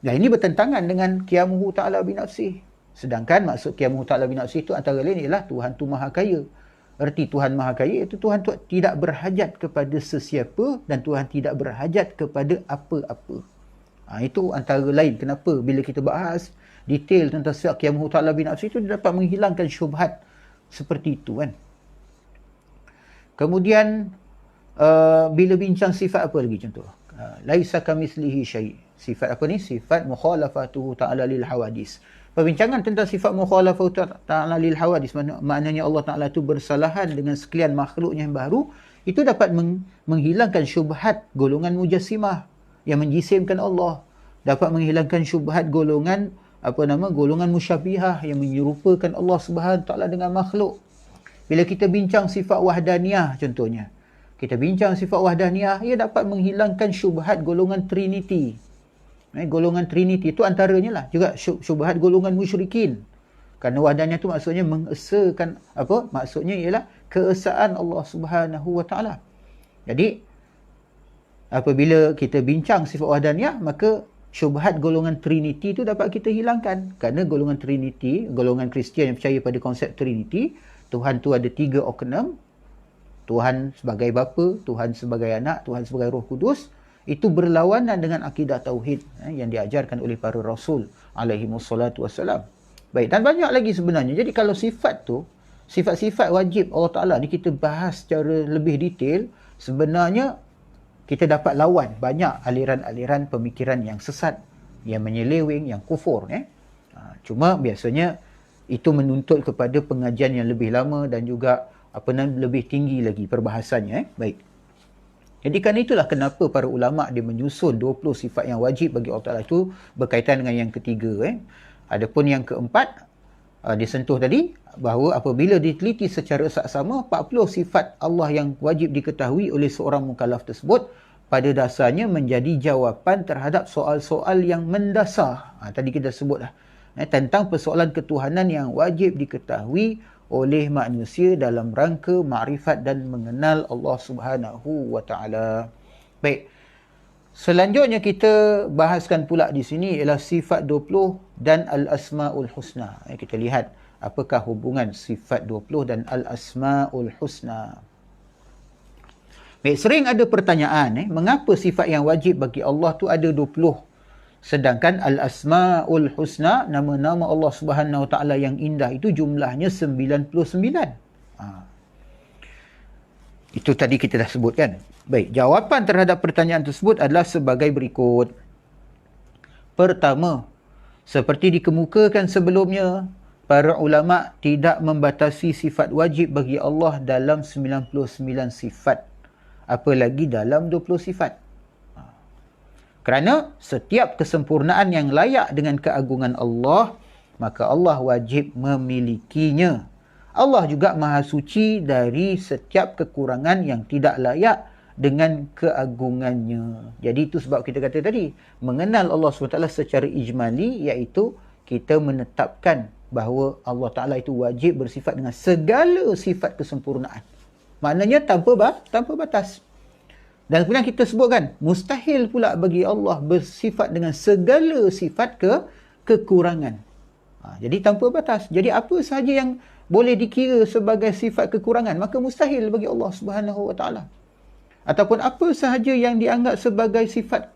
Dan ini bertentangan dengan qiyamuhu ta'ala binafsih. Sedangkan maksud qiyamuhu ta'ala binafsih itu antara lain ialah Tuhan tu maha kaya. Erti Tuhan maha kaya iaitu Tuhan tu tidak berhajat kepada sesiapa dan Tuhan tidak berhajat kepada apa-apa. Itu antara lain kenapa bila kita bahas detail tentang sifat qiyamuhu ta'ala binafsih itu, dia dapat menghilangkan syubhat seperti itu kan. Kemudian bila bincang sifat apa lagi contoh? Laisa kamitslihi syai'. Sifat apa ni? Sifat mukhalafatuhu ta'ala lil hawadis. Perbincangan tentang sifat mukhalafatuhu ta'ala lil hawadis, maknanya Allah Ta'ala itu bersalahan dengan sekalian makhluknya yang baru, itu dapat menghilangkan syubhat golongan mujassimah yang menjisimkan Allah, dapat menghilangkan syubhat golongan golongan musyabbihah yang menyerupakan Allah Subhanahu Wa Taala dengan makhluk. Bila kita bincang sifat wahdaniyah contohnya, kita bincang sifat wahdaniyah, ia dapat menghilangkan syubhat golongan Trinity. Golongan Trinity itu antaranya lah juga syubhat golongan musyrikin. Kerana wahdaniyah itu maksudnya mengesakan maksudnya ialah keesaan Allah Subhanahu Wa Taala. Jadi apabila kita bincang sifat wahdaniyah, maka syubhat golongan Trinity itu dapat kita hilangkan. Kerana golongan Trinity, golongan Kristian yang percaya pada konsep Trinity, Tuhan tu ada 3 oknum, Tuhan sebagai Bapa, Tuhan sebagai Anak, Tuhan sebagai Roh Kudus. Itu berlawanan dengan akidah tauhid yang diajarkan oleh para rasul alaihi wassalatu wassalam. Baik, dan banyak lagi sebenarnya. Jadi kalau sifat tu, sifat-sifat wajib Allah Ta'ala ni kita bahas secara lebih detail, sebenarnya kita dapat lawan banyak aliran-aliran pemikiran yang sesat, yang menyeleweng, yang kufur. Cuma biasanya itu menuntut kepada pengajian yang lebih lama dan juga lebih tinggi lagi perbahasannya. Baik. Jadi kerana itulah kenapa para ulama' dia menyusun 20 sifat yang wajib bagi Allah Ta'ala itu berkaitan dengan yang ketiga. Adapun yang keempat, disentuh tadi, bahawa apabila diteliti secara saksama 40 sifat Allah yang wajib diketahui oleh seorang mukallaf tersebut, pada dasarnya menjadi jawapan terhadap soal-soal yang mendasar. Tadi kita sebut dah. Tentang persoalan ketuhanan yang wajib diketahui oleh manusia dalam rangka makrifat dan mengenal Allah Subhanahu wa taala. Baik. Selanjutnya kita bahaskan pula di sini ialah sifat 20 dan al-asmaul husna. Kita lihat apakah hubungan sifat 20 dan al-asmaul husna. Baik, sering ada pertanyaan, mengapa sifat yang wajib bagi Allah tu ada 20? Sedangkan al-asmaul husna, nama-nama Allah Subhanahu wa taala yang indah itu jumlahnya 99. Itu tadi kita dah sebutkan. Baik, jawapan terhadap pertanyaan tersebut adalah sebagai berikut. Pertama, seperti dikemukakan sebelumnya, para ulama tidak membatasi sifat wajib bagi Allah dalam 99 sifat, apalagi dalam 20 sifat. Kerana setiap kesempurnaan yang layak dengan keagungan Allah, maka Allah wajib memilikinya. Allah juga maha suci dari setiap kekurangan yang tidak layak dengan keagungannya. Jadi itu sebab kita kata tadi, mengenal Allah SWT secara ijmali, iaitu kita menetapkan bahawa Allah Ta'ala itu wajib bersifat dengan segala sifat kesempurnaan. Maknanya tanpa batas. Dan kemudian kita sebutkan, mustahil pula bagi Allah bersifat dengan segala sifat kekurangan. Jadi tanpa batas. Jadi apa sahaja yang boleh dikira sebagai sifat kekurangan, maka mustahil bagi Allah Subhanahu wa taala. Ataupun apa sahaja yang dianggap sebagai sifat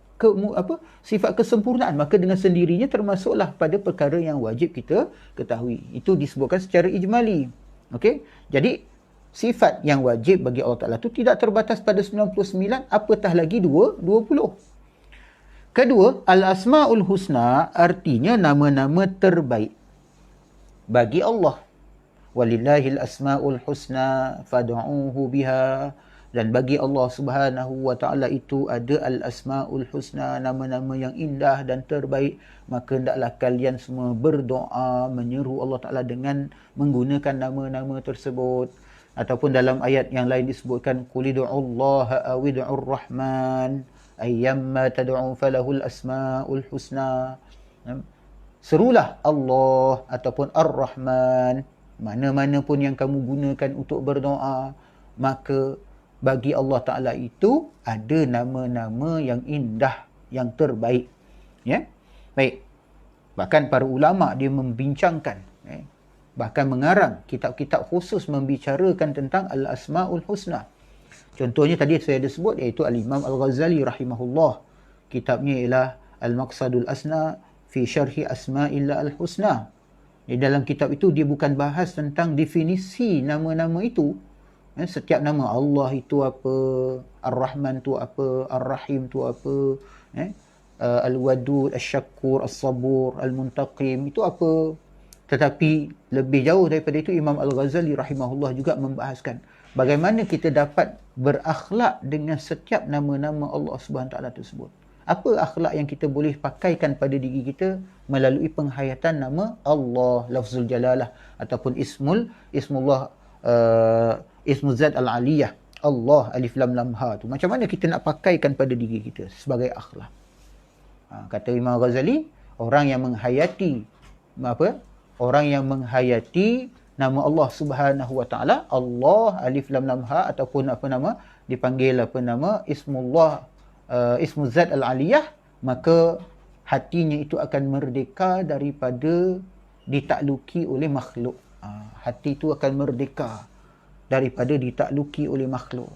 sifat kesempurnaan, maka dengan sendirinya termasuklah pada perkara yang wajib kita ketahui. Itu disebutkan secara ijmali. Okey? Jadi sifat yang wajib bagi Allah Ta'ala itu tidak terbatas pada 99, apatah lagi 20. Kedua, al-asma'ul husna artinya nama-nama terbaik bagi Allah. Walillahil asma'ul husna fad'uuhu biha. Dan bagi Allah Subhanahu wa taala itu ada al-asmaul husna, nama-nama yang indah dan terbaik. Maka hendaklah kalian semua berdoa menyeru Allah Taala dengan menggunakan nama-nama tersebut. Ataupun dalam ayat yang lain disebutkan qul ud'ullaha aw ud'ur rahman ayyamma tad'u falahul asmaul husna. Serulah Allah ataupun Ar-Rahman, mana-mana pun yang kamu gunakan untuk berdoa, maka bagi Allah Ta'ala itu ada nama-nama yang indah, yang terbaik. Ya? Baik. Bahkan para ulama dia membincangkan, bahkan mengarang kitab-kitab khusus membicarakan tentang Al-Asma'ul Husna. Contohnya tadi saya ada sebut, iaitu Al-Imam Al-Ghazali rahimahullah. Kitabnya ialah Al-Maqsadul Asna fi Syarhi Asma'illah Al-Husna. Di dalam kitab itu dia bukan bahas tentang definisi nama-nama itu. Setiap nama Allah itu apa, Ar-Rahman tu apa, Ar-Rahim tu apa, Al-Wadud, Al-Syakur, Al-Sabur, Al-Muntaqim itu apa. Tetapi lebih jauh daripada itu, Imam Al-Ghazali rahimahullah juga membahaskan bagaimana kita dapat berakhlak dengan setiap nama-nama Allah Subhanahu Taala tersebut. Apa akhlak yang kita boleh pakaikan pada diri kita melalui penghayatan nama Allah, lafzul jalalah ataupun ismullah, Ismul Zat Al-Aliyah, Allah, Alif Lam Lam Ha tu. Macam mana kita nak pakaikan pada diri kita sebagai akhlak? Kata Imam Ghazali, orang yang menghayati orang yang menghayati nama Allah Subhanahu wa taala, Allah, Alif Lam Lam Ha, ataupun dipanggil Ismullah, Ismul Zat Al-Aliyah, maka hatinya itu akan merdeka daripada ditakluki oleh makhluk. Hati itu akan merdeka daripada ditakluki oleh makhluk.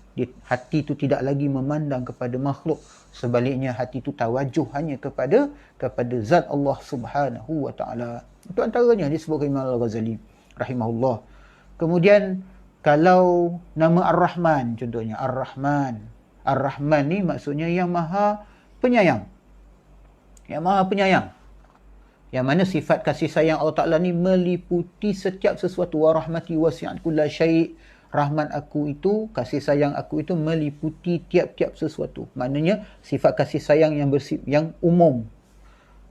Hati itu tidak lagi memandang kepada makhluk. Sebaliknya hati itu tawajuh hanya kepada zat Allah Subhanahu wa taala. Itu antaranya disebutkan Imam Al-Ghazali rahimahullah. Kemudian kalau nama Ar-Rahman contohnya, Ar-Rahman. Ar-Rahman ni maksudnya yang maha penyayang. Yang maha penyayang. Yang mana sifat kasih sayang Allah Ta'ala ni meliputi setiap sesuatu. Wa rahmati wasi'at kulla syai'. Rahmat aku itu, kasih sayang aku itu meliputi tiap-tiap sesuatu. Maknanya sifat kasih sayang yang umum,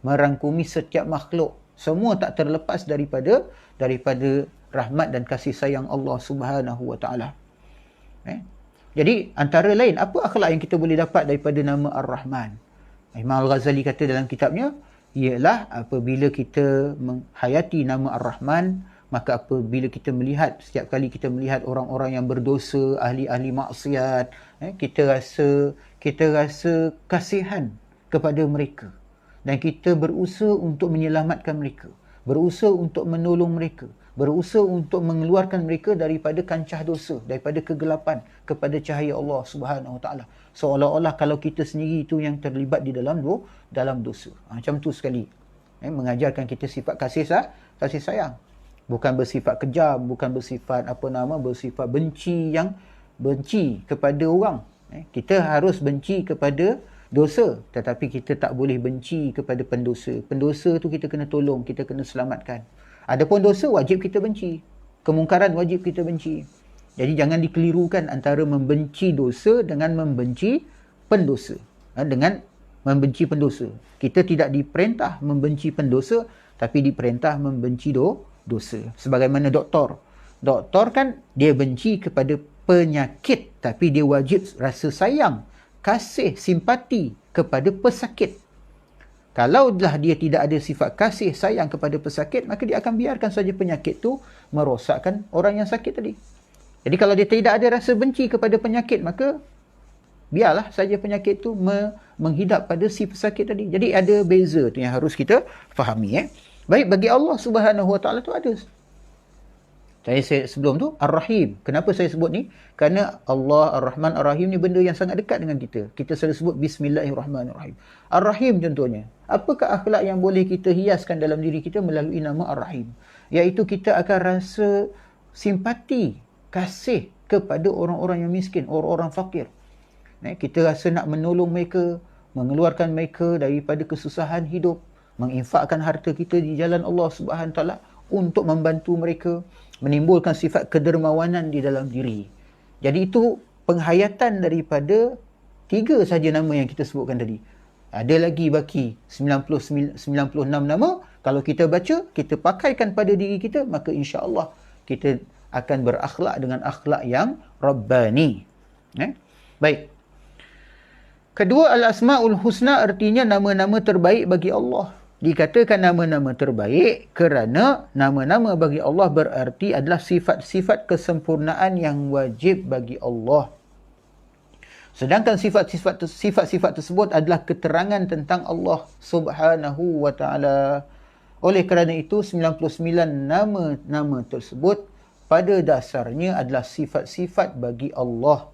merangkumi setiap makhluk. Semua tak terlepas daripada rahmat dan kasih sayang Allah Subhanahu wa taala. Jadi antara lain, apa akhlak yang kita boleh dapat daripada nama Ar-Rahman? Imam Al-Ghazali kata dalam kitabnya, ialah apabila kita menghayati nama Ar-Rahman, maka apabila kita melihat, setiap kali kita melihat orang-orang yang berdosa, ahli-ahli maksiat, kita rasa kasihan kepada mereka. Dan kita berusaha untuk menyelamatkan mereka, berusaha untuk menolong mereka, berusaha untuk mengeluarkan mereka daripada kancah dosa, daripada kegelapan kepada cahaya Allah Subhanahu Wa Taala. Seolah-olah kalau kita sendiri itu yang terlibat di dalam dosa. Macam tu sekali. Mengajarkan kita sifat kasih sayang. Bukan bersifat kejam, bukan bersifat bersifat benci kepada orang. Kita harus benci kepada dosa, tetapi kita tak boleh benci kepada pendosa. Pendosa tu kita kena tolong, kita kena selamatkan. Adapun dosa wajib kita benci. Kemungkaran wajib kita benci. Jadi jangan dikelirukan antara membenci dosa dengan membenci pendosa. Dengan membenci pendosa. Kita tidak diperintah membenci pendosa, tapi diperintah membenci dosa. Sebagaimana doktor. Doktor kan dia benci kepada penyakit, tapi dia wajib rasa sayang, kasih, simpati kepada pesakit. Kalau dah dia tidak ada sifat kasih sayang kepada pesakit, maka dia akan biarkan saja penyakit tu merosakkan orang yang sakit tadi. Jadi kalau dia tidak ada rasa benci kepada penyakit, maka biarlah saja penyakit tu menghidap pada si pesakit tadi. Jadi ada beza tu yang harus kita fahami. Baik, bagi Allah Subhanahu Wa Taala tu ada. Saya sebelum tu Ar-Rahim. Kenapa saya sebut ni? Kerana Allah Ar-Rahman Ar-Rahim ni benda yang sangat dekat dengan kita. Kita selalu sebut Bismillahirrahmanirrahim. Ar-Rahim contohnya. Apakah akhlak yang boleh kita hiaskan dalam diri kita melalui nama Ar-Rahim? Iaitu kita akan rasa simpati, kasih kepada orang-orang yang miskin, orang-orang fakir. Kita rasa nak menolong mereka, mengeluarkan mereka daripada kesusahan hidup, menginfakkan harta kita di jalan Allah Subhanahu Wa Taala untuk membantu mereka, menimbulkan sifat kedermawanan di dalam diri. Jadi itu penghayatan daripada 3 saja nama yang kita sebutkan tadi. Ada lagi baki 96 nama. Kalau kita baca, kita pakaikan pada diri kita, maka insya-Allah kita akan berakhlak dengan akhlak yang Rabbani. Baik. Kedua, Al-Asma'ul Husna artinya nama-nama terbaik bagi Allah. Dikatakan nama-nama terbaik kerana nama-nama bagi Allah berarti adalah sifat-sifat kesempurnaan yang wajib bagi Allah. Sedangkan sifat-sifat tersebut adalah keterangan tentang Allah Subhanahu Wa Taala. Oleh kerana itu 99 nama-nama tersebut pada dasarnya adalah sifat-sifat bagi Allah.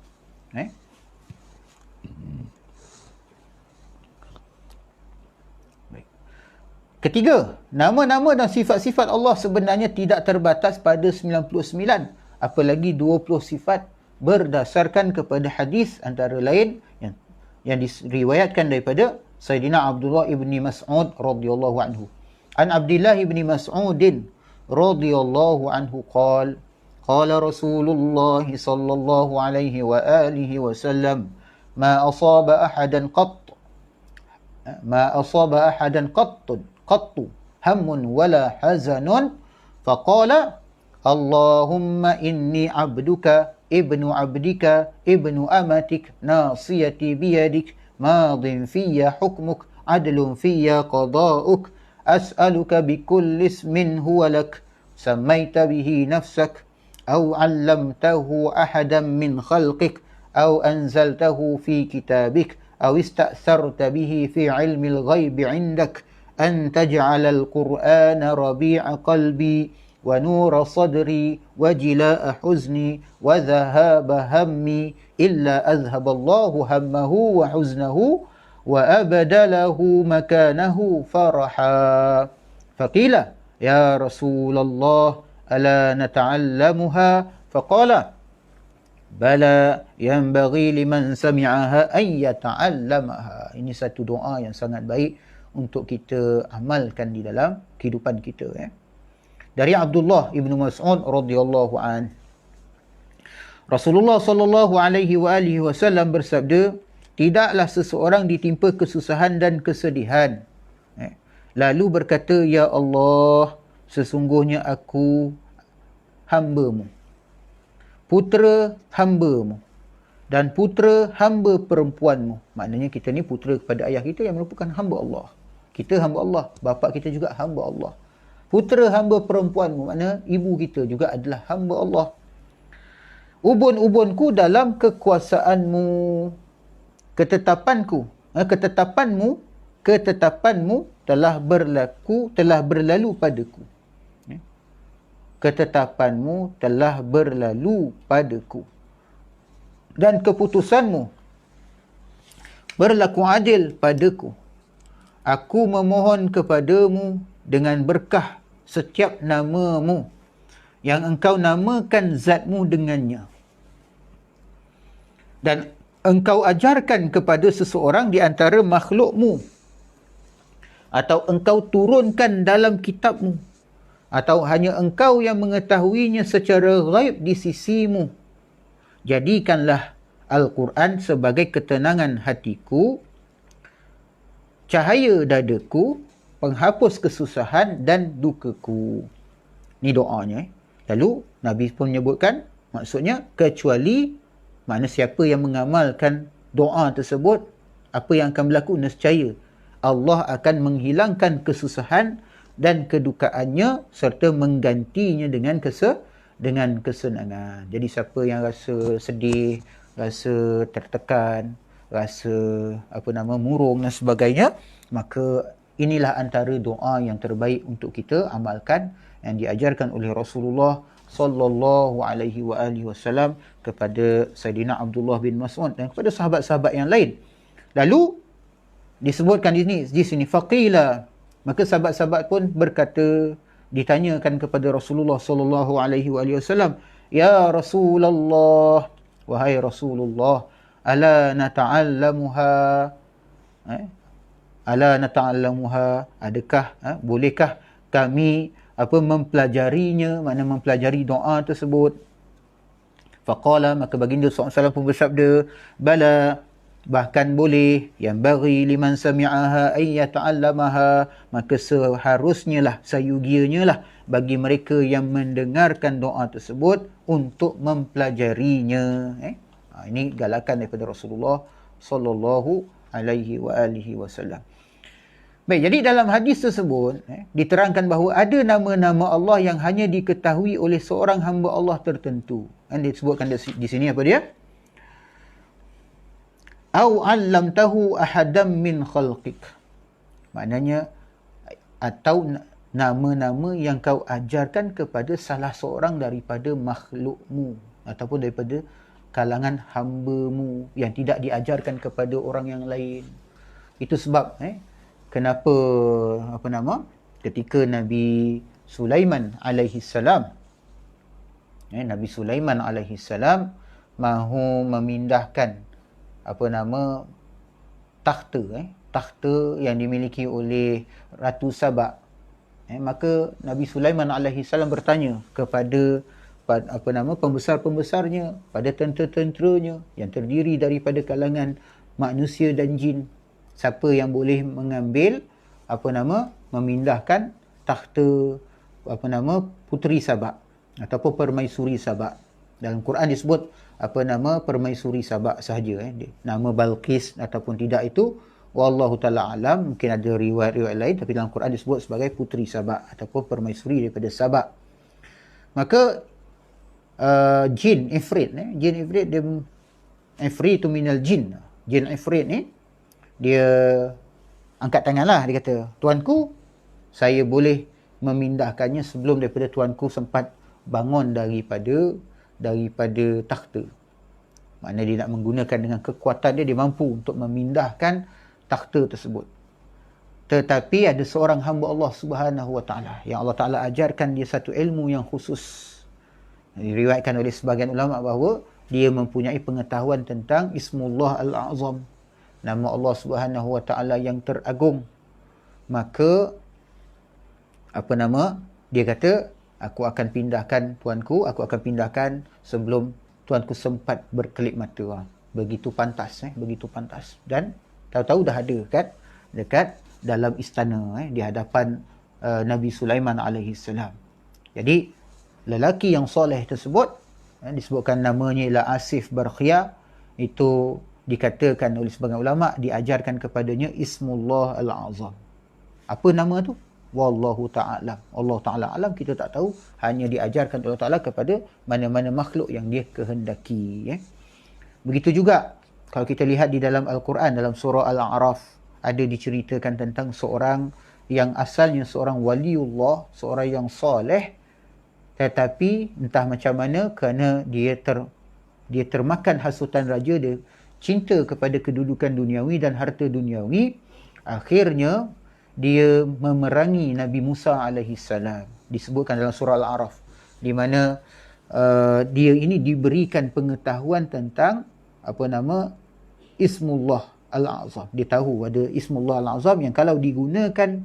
Ketiga, nama-nama dan sifat-sifat Allah sebenarnya tidak terbatas pada 99, apalagi 20 sifat berdasarkan kepada hadis antara lain yang diriwayatkan daripada Sayyidina Abdullah ibni Mas'ud radhiyallahu anhu. An Abdullah ibni Mas'udin radhiyallahu anhu qala Rasulullah sallallahu alaihi wa alihi wasallam ma asaba ahadan قط هم ولا حزن فقال اللهم إني عبدك ابن عبدك ابن أمتك ناصيتي بيدك ماض في حكمك عدل في قضاؤك أسألك بكل اسم هو لك سميت به نفسك أو علمته أحدا من خلقك أو أنزلته في كتابك أو استأثرت به في علم الغيب عندك أن تجعل القرآن ربيع قلبي ونور صدري وجلاء حزني وذهاب همي إلا أذهب الله همه وحزنه وأبدله مكانه فرحا. فقيل يا رسول الله ألا نتعلمها؟ فقال بلى ينبغي لمن سمعها أن يتعلمها. Ini satu doa yang sangat baik untuk kita amalkan di dalam kehidupan kita. Dari Abdullah ibnu Mas'ud radhiyallahu an, Rasulullah sallallahu alaihi wasallam bersabda, tidaklah seseorang ditimpa kesusahan dan kesedihan lalu berkata, ya Allah, sesungguhnya aku hamba-Mu, putera hamba-Mu, dan putera hamba perempuanmu. Maknanya kita ni putera kepada ayah kita yang merupakan hamba Allah. Kita hamba Allah, bapa kita juga hamba Allah. Putera hamba perempuanmu, maknanya ibu kita juga adalah hamba Allah. Ubun-ubunku dalam kekuasaanmu, ketetapanmu telah berlalu padaku. Ketetapanmu telah berlalu padaku. Dan keputusanmu berlaku adil padaku. Aku memohon kepadamu dengan berkah setiap namamu yang engkau namakan zatmu dengannya. Dan engkau ajarkan kepada seseorang di antara makhlukmu, atau engkau turunkan dalam kitabmu, atau hanya engkau yang mengetahuinya secara ghaib di sisimu. Jadikanlah Al-Quran sebagai ketenangan hatiku, cahaya dadaku, penghapus kesusahan dan dukaku. Ni doanya. Lalu Nabi pun menyebutkan, maksudnya kecuali, makna siapa yang mengamalkan doa tersebut, apa yang akan berlaku? Nescaya Allah akan menghilangkan kesusahan dan kedukaannya serta menggantinya dengan kesenangan. Jadi siapa yang rasa sedih, rasa tertekan, rasa murung dan sebagainya, maka inilah antara doa yang terbaik untuk kita amalkan yang diajarkan oleh Rasulullah sallallahu alaihi wasallam kepada Saidina Abdullah bin Mas'ud dan kepada sahabat-sahabat yang lain. Lalu disebutkan di sini faqila, maka sahabat-sahabat pun berkata, ditanyakan kepada Rasulullah sallallahu alaihi wasallam, ya Rasulullah, wahai Rasulullah, ala nata'allamuha, adakah bolehkah kami mempelajarinya, makna mempelajari doa tersebut? Faqala, maka baginda SAW pun bersabda, bala, bahkan boleh, yang bagi liman sami'aha ay yata'allamaha, maka seharusnya lah, sayugianya lah bagi mereka yang mendengarkan doa tersebut untuk mempelajarinya. Ini galakan daripada Rasulullah sallallahu alaihi wasallam. Baik, jadi dalam hadis tersebut diterangkan bahawa ada nama-nama Allah yang hanya diketahui oleh seorang hamba Allah tertentu. Dan disebutkan di sini apa dia? Au 'allamtahu ahadam min khalqik. Maknanya, atau nama-nama yang kau ajarkan kepada salah seorang daripada makhlukmu ataupun daripada kalangan hamba-Mu yang tidak diajarkan kepada orang yang lain. Itu sebab kenapa ketika Nabi Sulaiman alaihi salam, Nabi Sulaiman alaihi salam mahu memindahkan takhta yang dimiliki oleh Ratu Sabak, maka Nabi Sulaiman alaihi salam bertanya kepada pembesar-pembesarnya, pada tentera-tenteranya yang terdiri daripada kalangan manusia dan jin, siapa yang boleh mengambil memindahkan takhta Puteri Sabak ataupun Permaisuri Sabak. Dalam Quran disebut Permaisuri Sabak sahaja, nama Balqis ataupun tidak itu wallahu taala alam, mungkin ada riwayat-riwayat lain, tapi dalam Quran disebut sebagai Puteri Sabak ataupun permaisuri daripada Sabak. Maka jin ifrit dia ifritu minal jin ifrit ni, dia angkat tanganlah, dia kata, tuanku, saya boleh memindahkannya sebelum daripada tuanku sempat bangun daripada takhta. Maknanya dia nak menggunakan dengan kekuatan dia mampu untuk memindahkan takhta tersebut. Tetapi ada seorang hamba Allah Subhanahu wa taala yang Allah Taala ajarkan dia satu ilmu yang khusus. Diriwayatkan oleh sebahagian ulama bahawa dia mempunyai pengetahuan tentang Ismullah Al-A'zam, nama Allah Subhanahu wa taala yang teragung. Maka dia kata, aku akan pindahkan tuanku, aku akan pindahkan sebelum tuanku sempat berkelip mata. Begitu pantas, begitu pantas. Dan tahu-tahu dah ada dekat dalam istana, di hadapan Nabi Sulaiman alaihi salam. Jadi lelaki yang soleh tersebut, disebutkan namanya ialah Asif Barkhia, itu dikatakan oleh sebagian ulama diajarkan kepadanya Ismullah Al-Azam. Apa nama tu? Wallahu ta'ala. Allah Ta'ala alam, kita tak tahu. Hanya diajarkan Allah Ta'ala kepada mana-mana makhluk yang dia kehendaki. Begitu juga kalau kita lihat di dalam Al-Quran, dalam surah Al-A'raf, ada diceritakan tentang seorang yang asalnya seorang waliullah, seorang yang soleh, tetapi entah macam mana kerana dia termakan hasutan raja, dia cinta kepada kedudukan duniawi dan harta duniawi, akhirnya dia memerangi Nabi Musa alaihi salam. Disebutkan dalam surah Al-A'raf, di mana dia ini diberikan pengetahuan tentang Ismullah Al-Azam. Dia tahu ada Ismullah Al-Azam yang kalau digunakan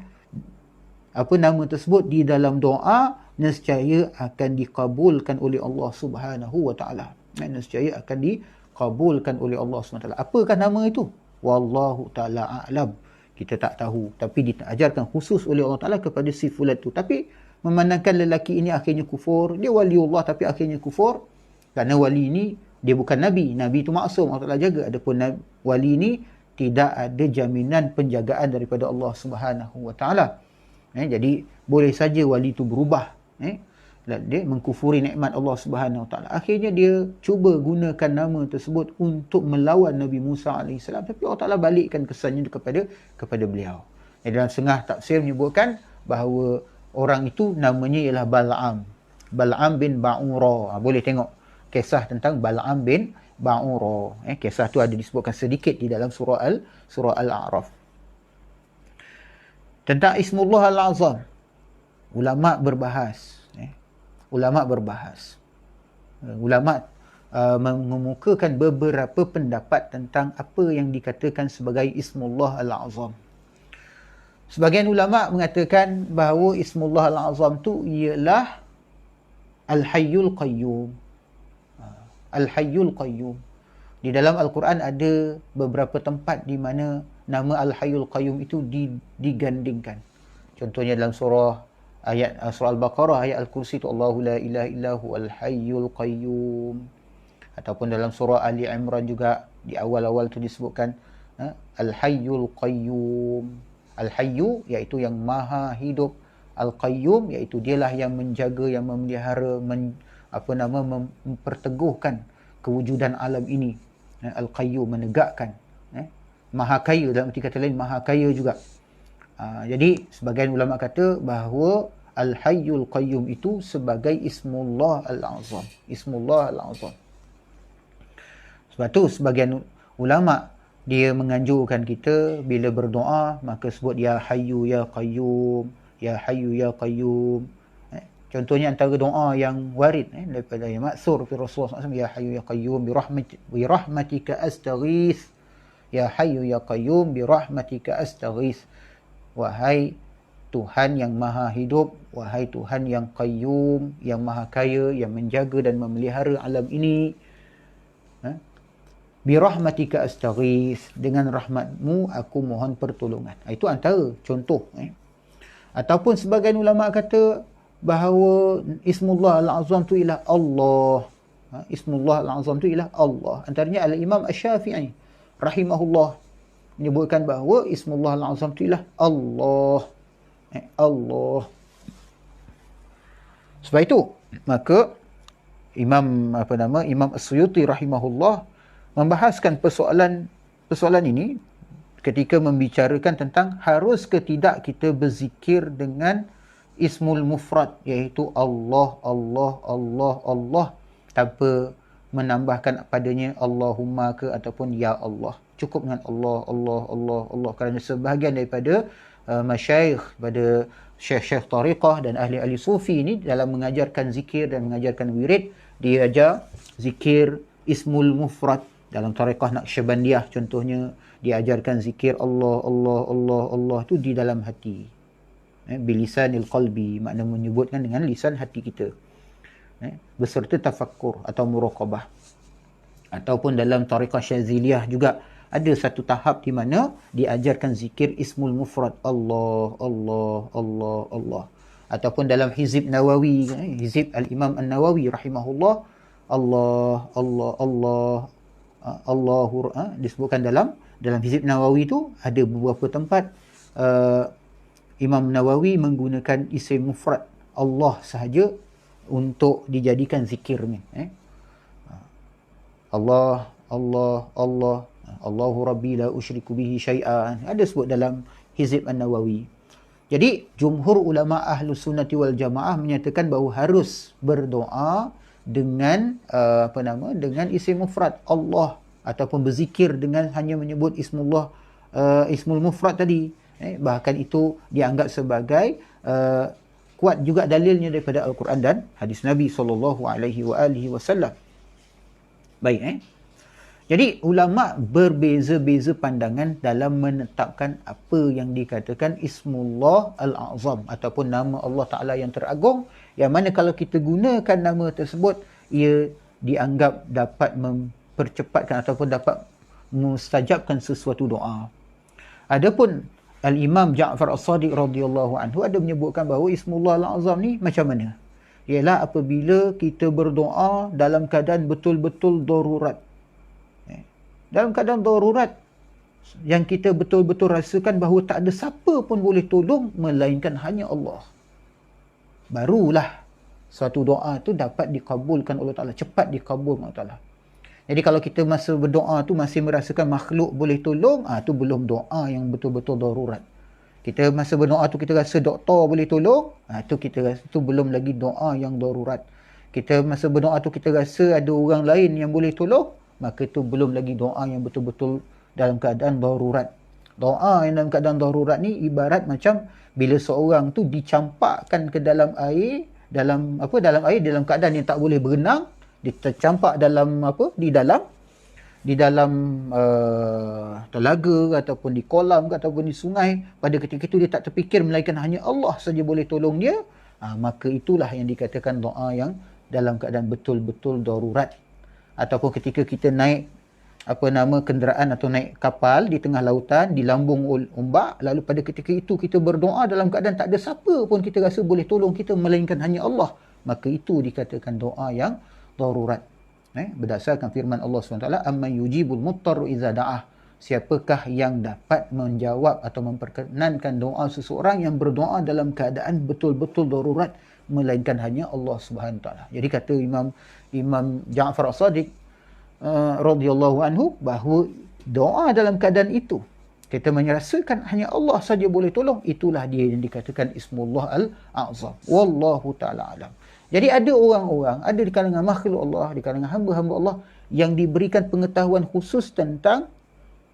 nama tersebut di dalam doa, nescaya akan dikabulkan oleh Allah Subhanahu wa taala. Nescaya akan dikabulkan oleh Allah Subhanahu wa taala. Apakah nama itu? Wallahu taala a'lam. Kita tak tahu, tapi diajarkan khusus oleh Allah Taala kepada si fulan tu. Tapi memandangkan lelaki ini akhirnya kufur, dia waliullah tapi akhirnya kufur, kerana wali ini dia bukan nabi. Nabi itu maksum, Allah Taala jaga. Adapun wali ini tidak ada jaminan penjagaan daripada Allah Subhanahu wa taala. Jadi boleh saja wali itu berubah, dia mengkufuri nikmat Allah Subhanahu wa taala. Akhirnya dia cuba gunakan nama tersebut untuk melawan Nabi Musa AS, tapi Allah Taala balikkan kesannya kepada beliau. Dalam setengah tafsir menyebutkan bahawa orang itu namanya ialah Bal'am bin Ba'ura. Boleh tengok kisah tentang Bal'am bin Ba'ura. Kisah tu ada disebutkan sedikit di dalam surah Al-A'raf. Tentang Ismullah Al-Azam, ulama berbahas. Ulama mengemukakan beberapa pendapat tentang apa yang dikatakan sebagai Ismullah Al-Azam. Sebagian ulama mengatakan bahawa Ismullah Al-Azam tu ialah Al-Hayyul Qayyum. Al-Hayyul Qayyum. Di dalam Al-Quran ada beberapa tempat di mana nama Al-Hayyul Qayyum itu digandingkan. Contohnya dalam surah Al-Baqarah, ayat Al-Kursi itu Allahu la ilaha illahu al-hayyul qayyum. Ataupun dalam surah Ali Imran juga di awal-awal itu disebutkan al-hayyul qayyum. Al-hayyu iaitu yang maha hidup, al-qayyum iaitu dialah yang menjaga, yang memelihara, memperteguhkan kewujudan alam ini. Al-qayyum menegakkan. Maha kaya, dalam arti kata lain maha kaya juga. Jadi sebagian ulama kata bahawa Al-Hayyul Qayyum itu sebagai Ismullah Al-Azam. Ismullah Al-Azam. Sebab tu sebagian ulama dia menganjurkan kita bila berdoa maka sebut Ya Hayyu Ya Qayyum, Ya Hayyu Ya Qayyum. Contohnya antara doa yang warid daripada yang maksur fi Rasulullah SAW, Ya Hayyu Ya Qayyum bi rahmatika astaghith. Ya Hayyu Ya Qayyum bi rahmatika astaghith. Wahai Tuhan yang maha hidup, wahai Tuhan yang qayyum, yang maha kaya, yang menjaga dan memelihara alam ini, bi rahmatika astaghith, dengan rahmatmu aku mohon pertolongan. Itu antara contoh. Ataupun sebagian ulama kata bahawa Ismullah Al-Azam tu ialah Allah. Ismullah Al-Azam tu ialah Allah. Antaranya Al-Imam Asy-Syafi'i rahimahullah menyebutkan bahawa Ismullah Al-Azam tu ialah Allah. Allah. Sebab itu maka Imam As-Suyuti rahimahullah membahaskan persoalan ini ketika membicarakan tentang harus ke tidak kita berzikir dengan ismul mufrad, iaitu Allah, Allah, Allah, Allah, tanpa menambahkan padanya Allahumma ke ataupun ya Allah. Cukup dengan Allah, Allah, Allah, Allah. Kerana sebahagian daripada masyayikh pada syekh-syekh tariqah dan ahli-ahli sufi ini dalam mengajarkan zikir dan mengajarkan wirid, dia ajar zikir ismul mufrad. Dalam tariqah Naqsyabandiyah contohnya, diajarkan zikir Allah, Allah, Allah, Allah tu di dalam hati. Bilisanil qalbi, makna menyebutkan dengan lisan hati kita. Beserta tafakkur atau muraqabah. Ataupun dalam tariqah Syaziliyah juga ada satu tahap di mana diajarkan zikir ismul mufrad, Allah, Allah, Allah, Allah. Ataupun dalam Hizib Nawawi, Hizib Al-Imam An-Nawawi rahimahullah, Allah, Allah, Allah, disebutkan dalam Hizib Nawawi tu ada beberapa tempat Imam Nawawi menggunakan isim mufrad Allah sahaja untuk dijadikan zikirnya. Allah, Allah, Allah, Allahu Rabbi la usyriku bihi syai'an. Ada sebut dalam Hizib An-Nawawi. Jadi jumhur ulama Ahlus Sunnati wal Jamaah menyatakan bahawa harus berdoa dengan dengan isim mufrad Allah, ataupun berzikir dengan hanya menyebut ismullah, ismul mufrad tadi. Bahkan itu dianggap sebagai kuat juga dalilnya daripada Al-Quran dan hadis Nabi SAW. Baik, Jadi ulama berbeza-beza pandangan dalam menetapkan apa yang dikatakan Ismullah Al-A'zam ataupun nama Allah Ta'ala yang teragung, yang mana kalau kita gunakan nama tersebut, ia dianggap dapat mempercepatkan ataupun dapat mustajabkan sesuatu doa. Adapun Al-Imam Ja'far As-Sadiq radhiyallahu anhu ada menyebutkan bahawa Ismullah Al-A'zam ni macam mana? Ialah apabila kita berdoa dalam keadaan betul-betul darurat. Dalam keadaan darurat yang kita betul-betul rasakan bahawa tak ada siapa pun boleh tolong melainkan hanya Allah. Barulah suatu doa tu dapat dikabulkan oleh Allah Ta'ala, cepat dikabulkan oleh Allah Ta'ala. Jadi kalau kita masa berdoa tu masih merasakan makhluk boleh tolong, tu belum doa yang betul-betul darurat. Kita masa berdoa tu kita rasa doktor boleh tolong, tu kita rasa tu belum lagi doa yang darurat. Kita masa berdoa tu kita rasa ada orang lain yang boleh tolong, maka itu belum lagi doa yang betul-betul dalam keadaan darurat. Doa yang dalam keadaan darurat ni ibarat macam bila seorang tu dicampakkan ke dalam air, dalam keadaan yang tak boleh berenang, dia tercampak dalam di dalam telaga ataupun di kolam ataupun di sungai. Pada ketika itu dia tak terfikir melainkan hanya Allah saja boleh tolong dia, maka itulah yang dikatakan doa yang dalam keadaan betul-betul darurat. Ataupun ketika kita naik kenderaan atau naik kapal di tengah lautan, di lambung ombak, lalu pada ketika itu kita berdoa dalam keadaan tak ada siapa pun kita rasa boleh tolong kita melainkan hanya Allah, maka itu dikatakan doa yang darurat. Berdasarkan firman Allah SWT, amman yujibul muttarru idza da'ah, siapakah yang dapat menjawab atau memperkenankan doa seseorang yang berdoa dalam keadaan betul-betul darurat melainkan hanya Allah Subhanahu taala. Jadi kata Imam Ja'far As-Sadiq radhiyallahu anhu bahawa doa dalam keadaan itu kita merasakan hanya Allah saja boleh tolong, itulah dia yang dikatakan Ismullah Al-A'zam. Wallahu taala alam. Jadi ada orang-orang, ada di kalangan makhluk Allah, di kalangan hamba-hamba Allah yang diberikan pengetahuan khusus tentang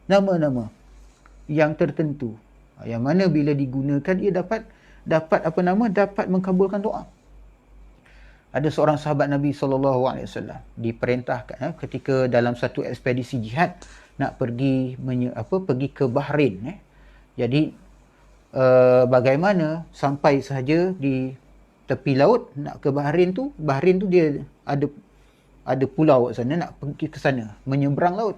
nama-nama yang tertentu, yang mana bila digunakan ia dapat mengkabulkan doa. Ada seorang sahabat Nabi SAW diperintahkan ketika dalam satu ekspedisi jihad nak pergi ke Bahrain. Jadi bagaimana sampai sahaja di tepi laut nak ke Bahrain tu dia ada pulau kat sana, nak pergi ke sana, menyeberang laut.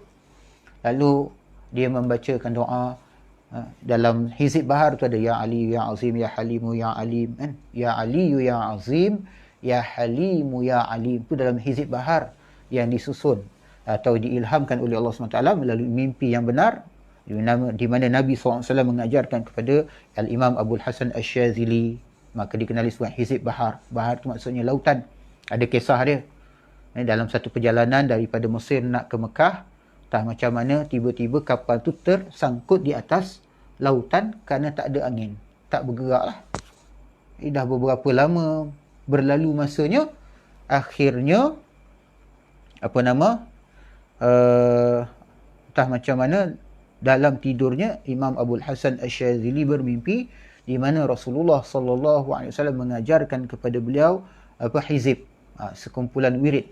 Lalu dia membacakan doa dalam Hizib Bahar tu ada ya Ali ya Azim ya Halimu ya Alim, kan? Ya Ali ya Azim ya Halimu ya Alim, itu dalam Hizib Bahar yang disusun atau diilhamkan oleh Allah SWT melalui mimpi yang benar, di mana Nabi SAW mengajarkan kepada Al-Imam Abul Hasan Asy-Syazili, maka dikenali sebagai Hizib Bahar. Bahar tu maksudnya lautan. Ada kisah dia dalam satu perjalanan daripada Mesir nak ke Mekah, entah macam mana tiba-tiba kapal tu tersangkut di atas lautan kerana tak ada angin, tak bergerak lah. Dah beberapa lama berlalu masanya, akhirnya entah macam mana dalam tidurnya Imam Abul Hasan Asy-Syazili bermimpi di mana Rasulullah SAW mengajarkan kepada beliau hizib, sekumpulan wirid.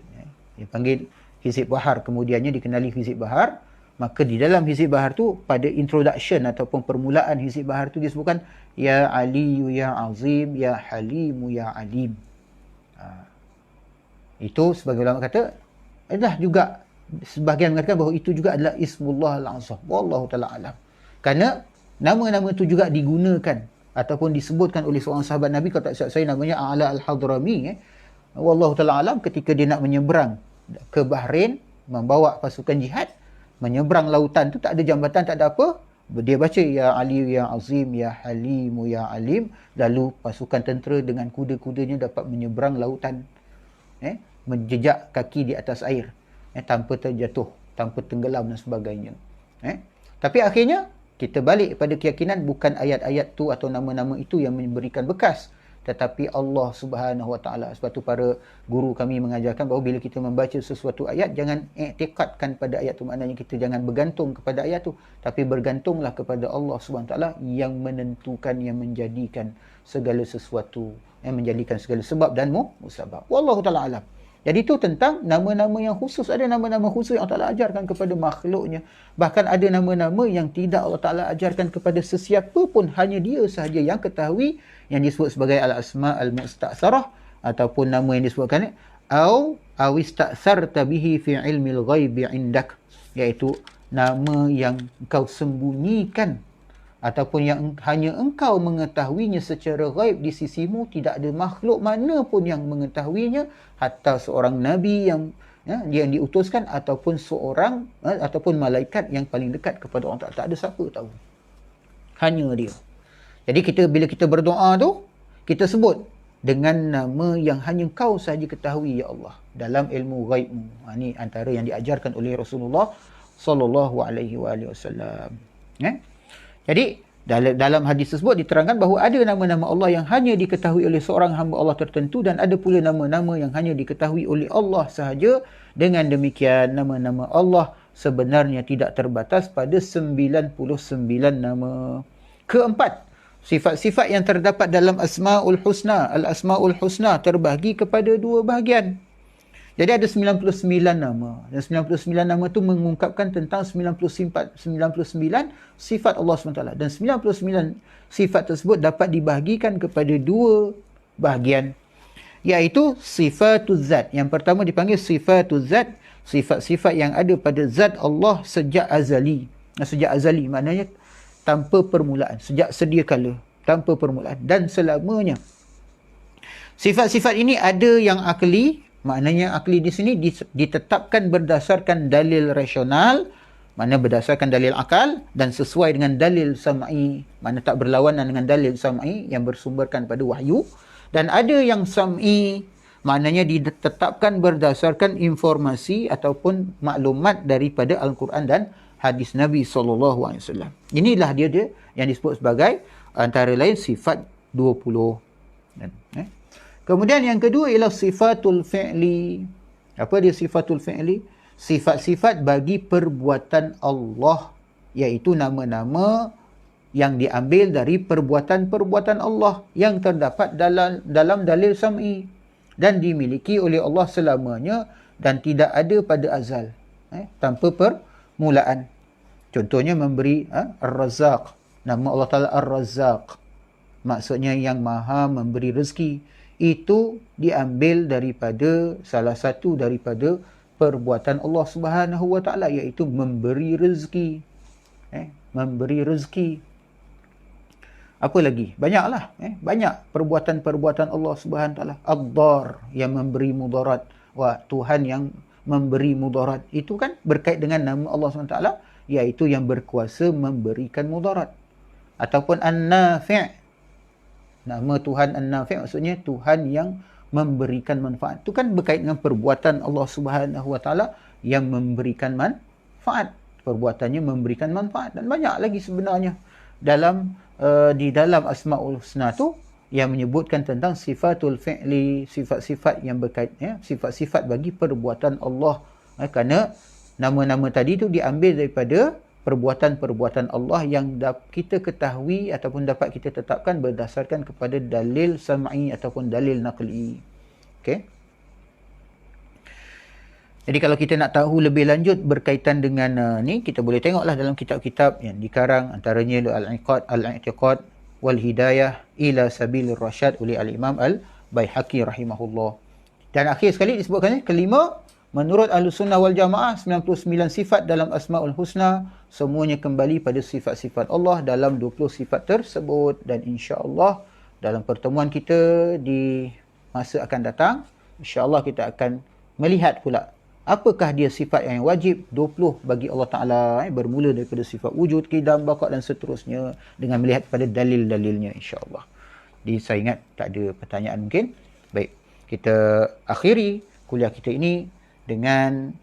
Dia panggil Hizib Bahar, kemudiannya dikenali Hizib Bahar. Maka di dalam Hizib Bahar tu, pada introduction ataupun permulaan Hizib Bahar tu disebutkan ya Ali ya Azim ya Halimu ya Alim. Itu sebagai ulama kata adalah juga, sebahagian mengatakan bahawa itu juga adalah Ismullah Al-A'zam. Wallahu ta'ala alam. Kerana nama-nama itu juga digunakan ataupun disebutkan oleh seorang sahabat Nabi, kalau tak silap saya namanya A'la Al-Hadrami, wallahu ta'ala alam, ketika dia nak menyeberang ke Bahrain, membawa pasukan jihad, menyeberang lautan tu tak ada jambatan, tak ada apa. Dia baca ya Ali ya Azim ya Halim ya Alim, lalu pasukan tentera dengan kuda-kudanya dapat menyeberang lautan, menjejak kaki di atas air, tanpa terjatuh, tanpa tenggelam dan sebagainya. Tapi akhirnya kita balik pada keyakinan bukan ayat-ayat tu atau nama-nama itu yang memberikan bekas, tetapi Allah Subhanahu Wa Taala. Sebab tu para guru kami mengajarkan bahawa bila kita membaca sesuatu ayat, jangan iktikadkan pada ayat tu, maknanya kita jangan bergantung kepada ayat tu, tapi bergantunglah kepada Allah Subhanahu Wa Taala yang menentukan, yang menjadikan segala sesuatu, yang menjadikan segala sebab dan musabab. Wallahu taala alam. Jadi itu tentang nama-nama yang khusus. Ada nama-nama khusus yang Allah Ta'ala ajarkan kepada makhluknya. Bahkan ada nama-nama yang tidak Allah Ta'ala ajarkan kepada sesiapa pun. Hanya dia sahaja yang ketahui, yang disebut sebagai al-asma' al-musta'sarah, ataupun nama yang disebutkan awista'sarta bihi fi ilmil ghaibi indak, iaitu nama yang engkau sembunyikan ataupun yang hanya engkau mengetahuinya secara ghaib di sisimu. Tidak ada makhluk mana pun yang mengetahuinya, hatta seorang nabi yang yang diutuskan, ataupun seorang ataupun malaikat yang paling dekat kepada Allah Ta'ala. Tak ada siapa tahu, hanya dia. Jadi bila kita berdoa tu, kita sebut dengan nama yang hanya engkau sahaja ketahui ya Allah, dalam ilmu ghaibmu. Ini antara yang diajarkan oleh Rasulullah sallallahu alaihi wasallam. Jadi dalam hadis tersebut diterangkan bahawa ada nama-nama Allah yang hanya diketahui oleh seorang hamba Allah tertentu, dan ada pula nama-nama yang hanya diketahui oleh Allah sahaja. Dengan demikian, nama-nama Allah sebenarnya tidak terbatas pada 99 nama. Keempat, sifat-sifat yang terdapat dalam Asma'ul Husna. Al-Asma'ul Husna terbahagi kepada dua bahagian. Jadi ada 99 nama. Dan 99 nama tu mengungkapkan tentang 99 sifat Allah SWT. Dan 99 sifat tersebut dapat dibahagikan kepada dua bahagian, iaitu sifatul zat. Yang pertama dipanggil sifatul zat, sifat-sifat yang ada pada zat Allah sejak azali. Sejak azali maknanya tanpa permulaan, sejak sedia kala, tanpa permulaan dan selamanya. Sifat-sifat ini ada yang akli. Maknanya akli di sini ditetapkan berdasarkan dalil rasional, mana berdasarkan dalil akal, dan sesuai dengan dalil sam'i, mana tak berlawanan dengan dalil sam'i yang bersumberkan pada wahyu. Dan ada yang sam'i, maknanya ditetapkan berdasarkan informasi ataupun maklumat daripada Al-Quran dan hadis Nabi SAW. Inilah dia yang disebut sebagai antara lain sifat 20. Kemudian yang kedua ialah sifatul fi'li. Apa dia sifatul fi'li? Sifat-sifat bagi perbuatan Allah, iaitu nama-nama yang diambil dari perbuatan-perbuatan Allah yang terdapat dalam dalil sam'i dan dimiliki oleh Allah selamanya dan tidak ada pada azal, tanpa permulaan. Contohnya memberi Ar-Razzaq. Nama Allah Ta'ala Ar-Razzaq, maksudnya yang maha memberi rezeki. Itu diambil daripada salah satu daripada perbuatan Allah Subhanahu Wa Taala, iaitu memberi rezeki. Memberi rezeki. Apa lagi? Banyaklah. Banyak perbuatan-perbuatan Allah Subhanahu Wa Taala. Ad-Dar, yang memberi mudarat. Wah, Tuhan yang memberi mudarat. Itu kan berkait dengan nama Allah Subhanahu Wa Taala, iaitu yang berkuasa memberikan mudarat. Ataupun An-Nafi'. Nama Tuhan An-Nafi' maksudnya Tuhan yang memberikan manfaat. Itu kan berkait dengan perbuatan Allah Subhanahu Wa Taala yang memberikan manfaat. Perbuatannya memberikan manfaat, dan banyak lagi sebenarnya di dalam Asma'ul Husna tu yang menyebutkan tentang sifatul fi'li, sifat-sifat yang berkait, sifat-sifat bagi perbuatan Allah. Kerana nama-nama tadi tu diambil daripada perbuatan-perbuatan Allah yang kita ketahui ataupun dapat kita tetapkan berdasarkan kepada dalil sam'i ataupun dalil naqli. Okey. Jadi kalau kita nak tahu lebih lanjut berkaitan dengan ni, kita boleh tengoklah dalam kitab-kitab yang dikarang, antaranya Al-I'tiqad wal Hidayah ila Sabilir Rasyad oleh Al-Imam Al-Baihaqi rahimahullah. Dan akhir sekali disebutkan kelima, menurut Ahlussunnah wal Jamaah, 99 sifat dalam Asma'ul Husna semuanya kembali pada sifat-sifat Allah dalam 20 sifat tersebut. Dan insya-Allah dalam pertemuan kita di masa akan datang, insya-Allah kita akan melihat pula Apakah dia sifat yang wajib? 20 bagi Allah Ta'ala, bermula daripada sifat wujud, qidam, baqa dan seterusnya, dengan melihat pada dalil-dalilnya, insyaAllah. Jadi saya ingat tak ada pertanyaan mungkin. Baik, kita akhiri kuliah kita ini dengan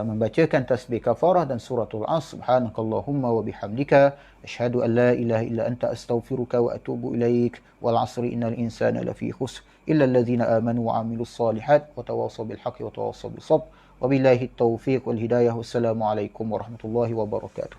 membacakan tasbih kafarah dan suratul As. Subhanakallahumma wa bihamdika asyhadu an la ilaha illa anta astaghfiruka wa atubu ilaik. Wal 'asri innal insana lafi khusr illa alladhina amanu wa 'amilus solihat wa tawassaw bil haqqi wa tawassaw bis sabr. Wabillahi taufiq wal hidayah. Wassalamualaikum warahmatullahi wabarakatuh.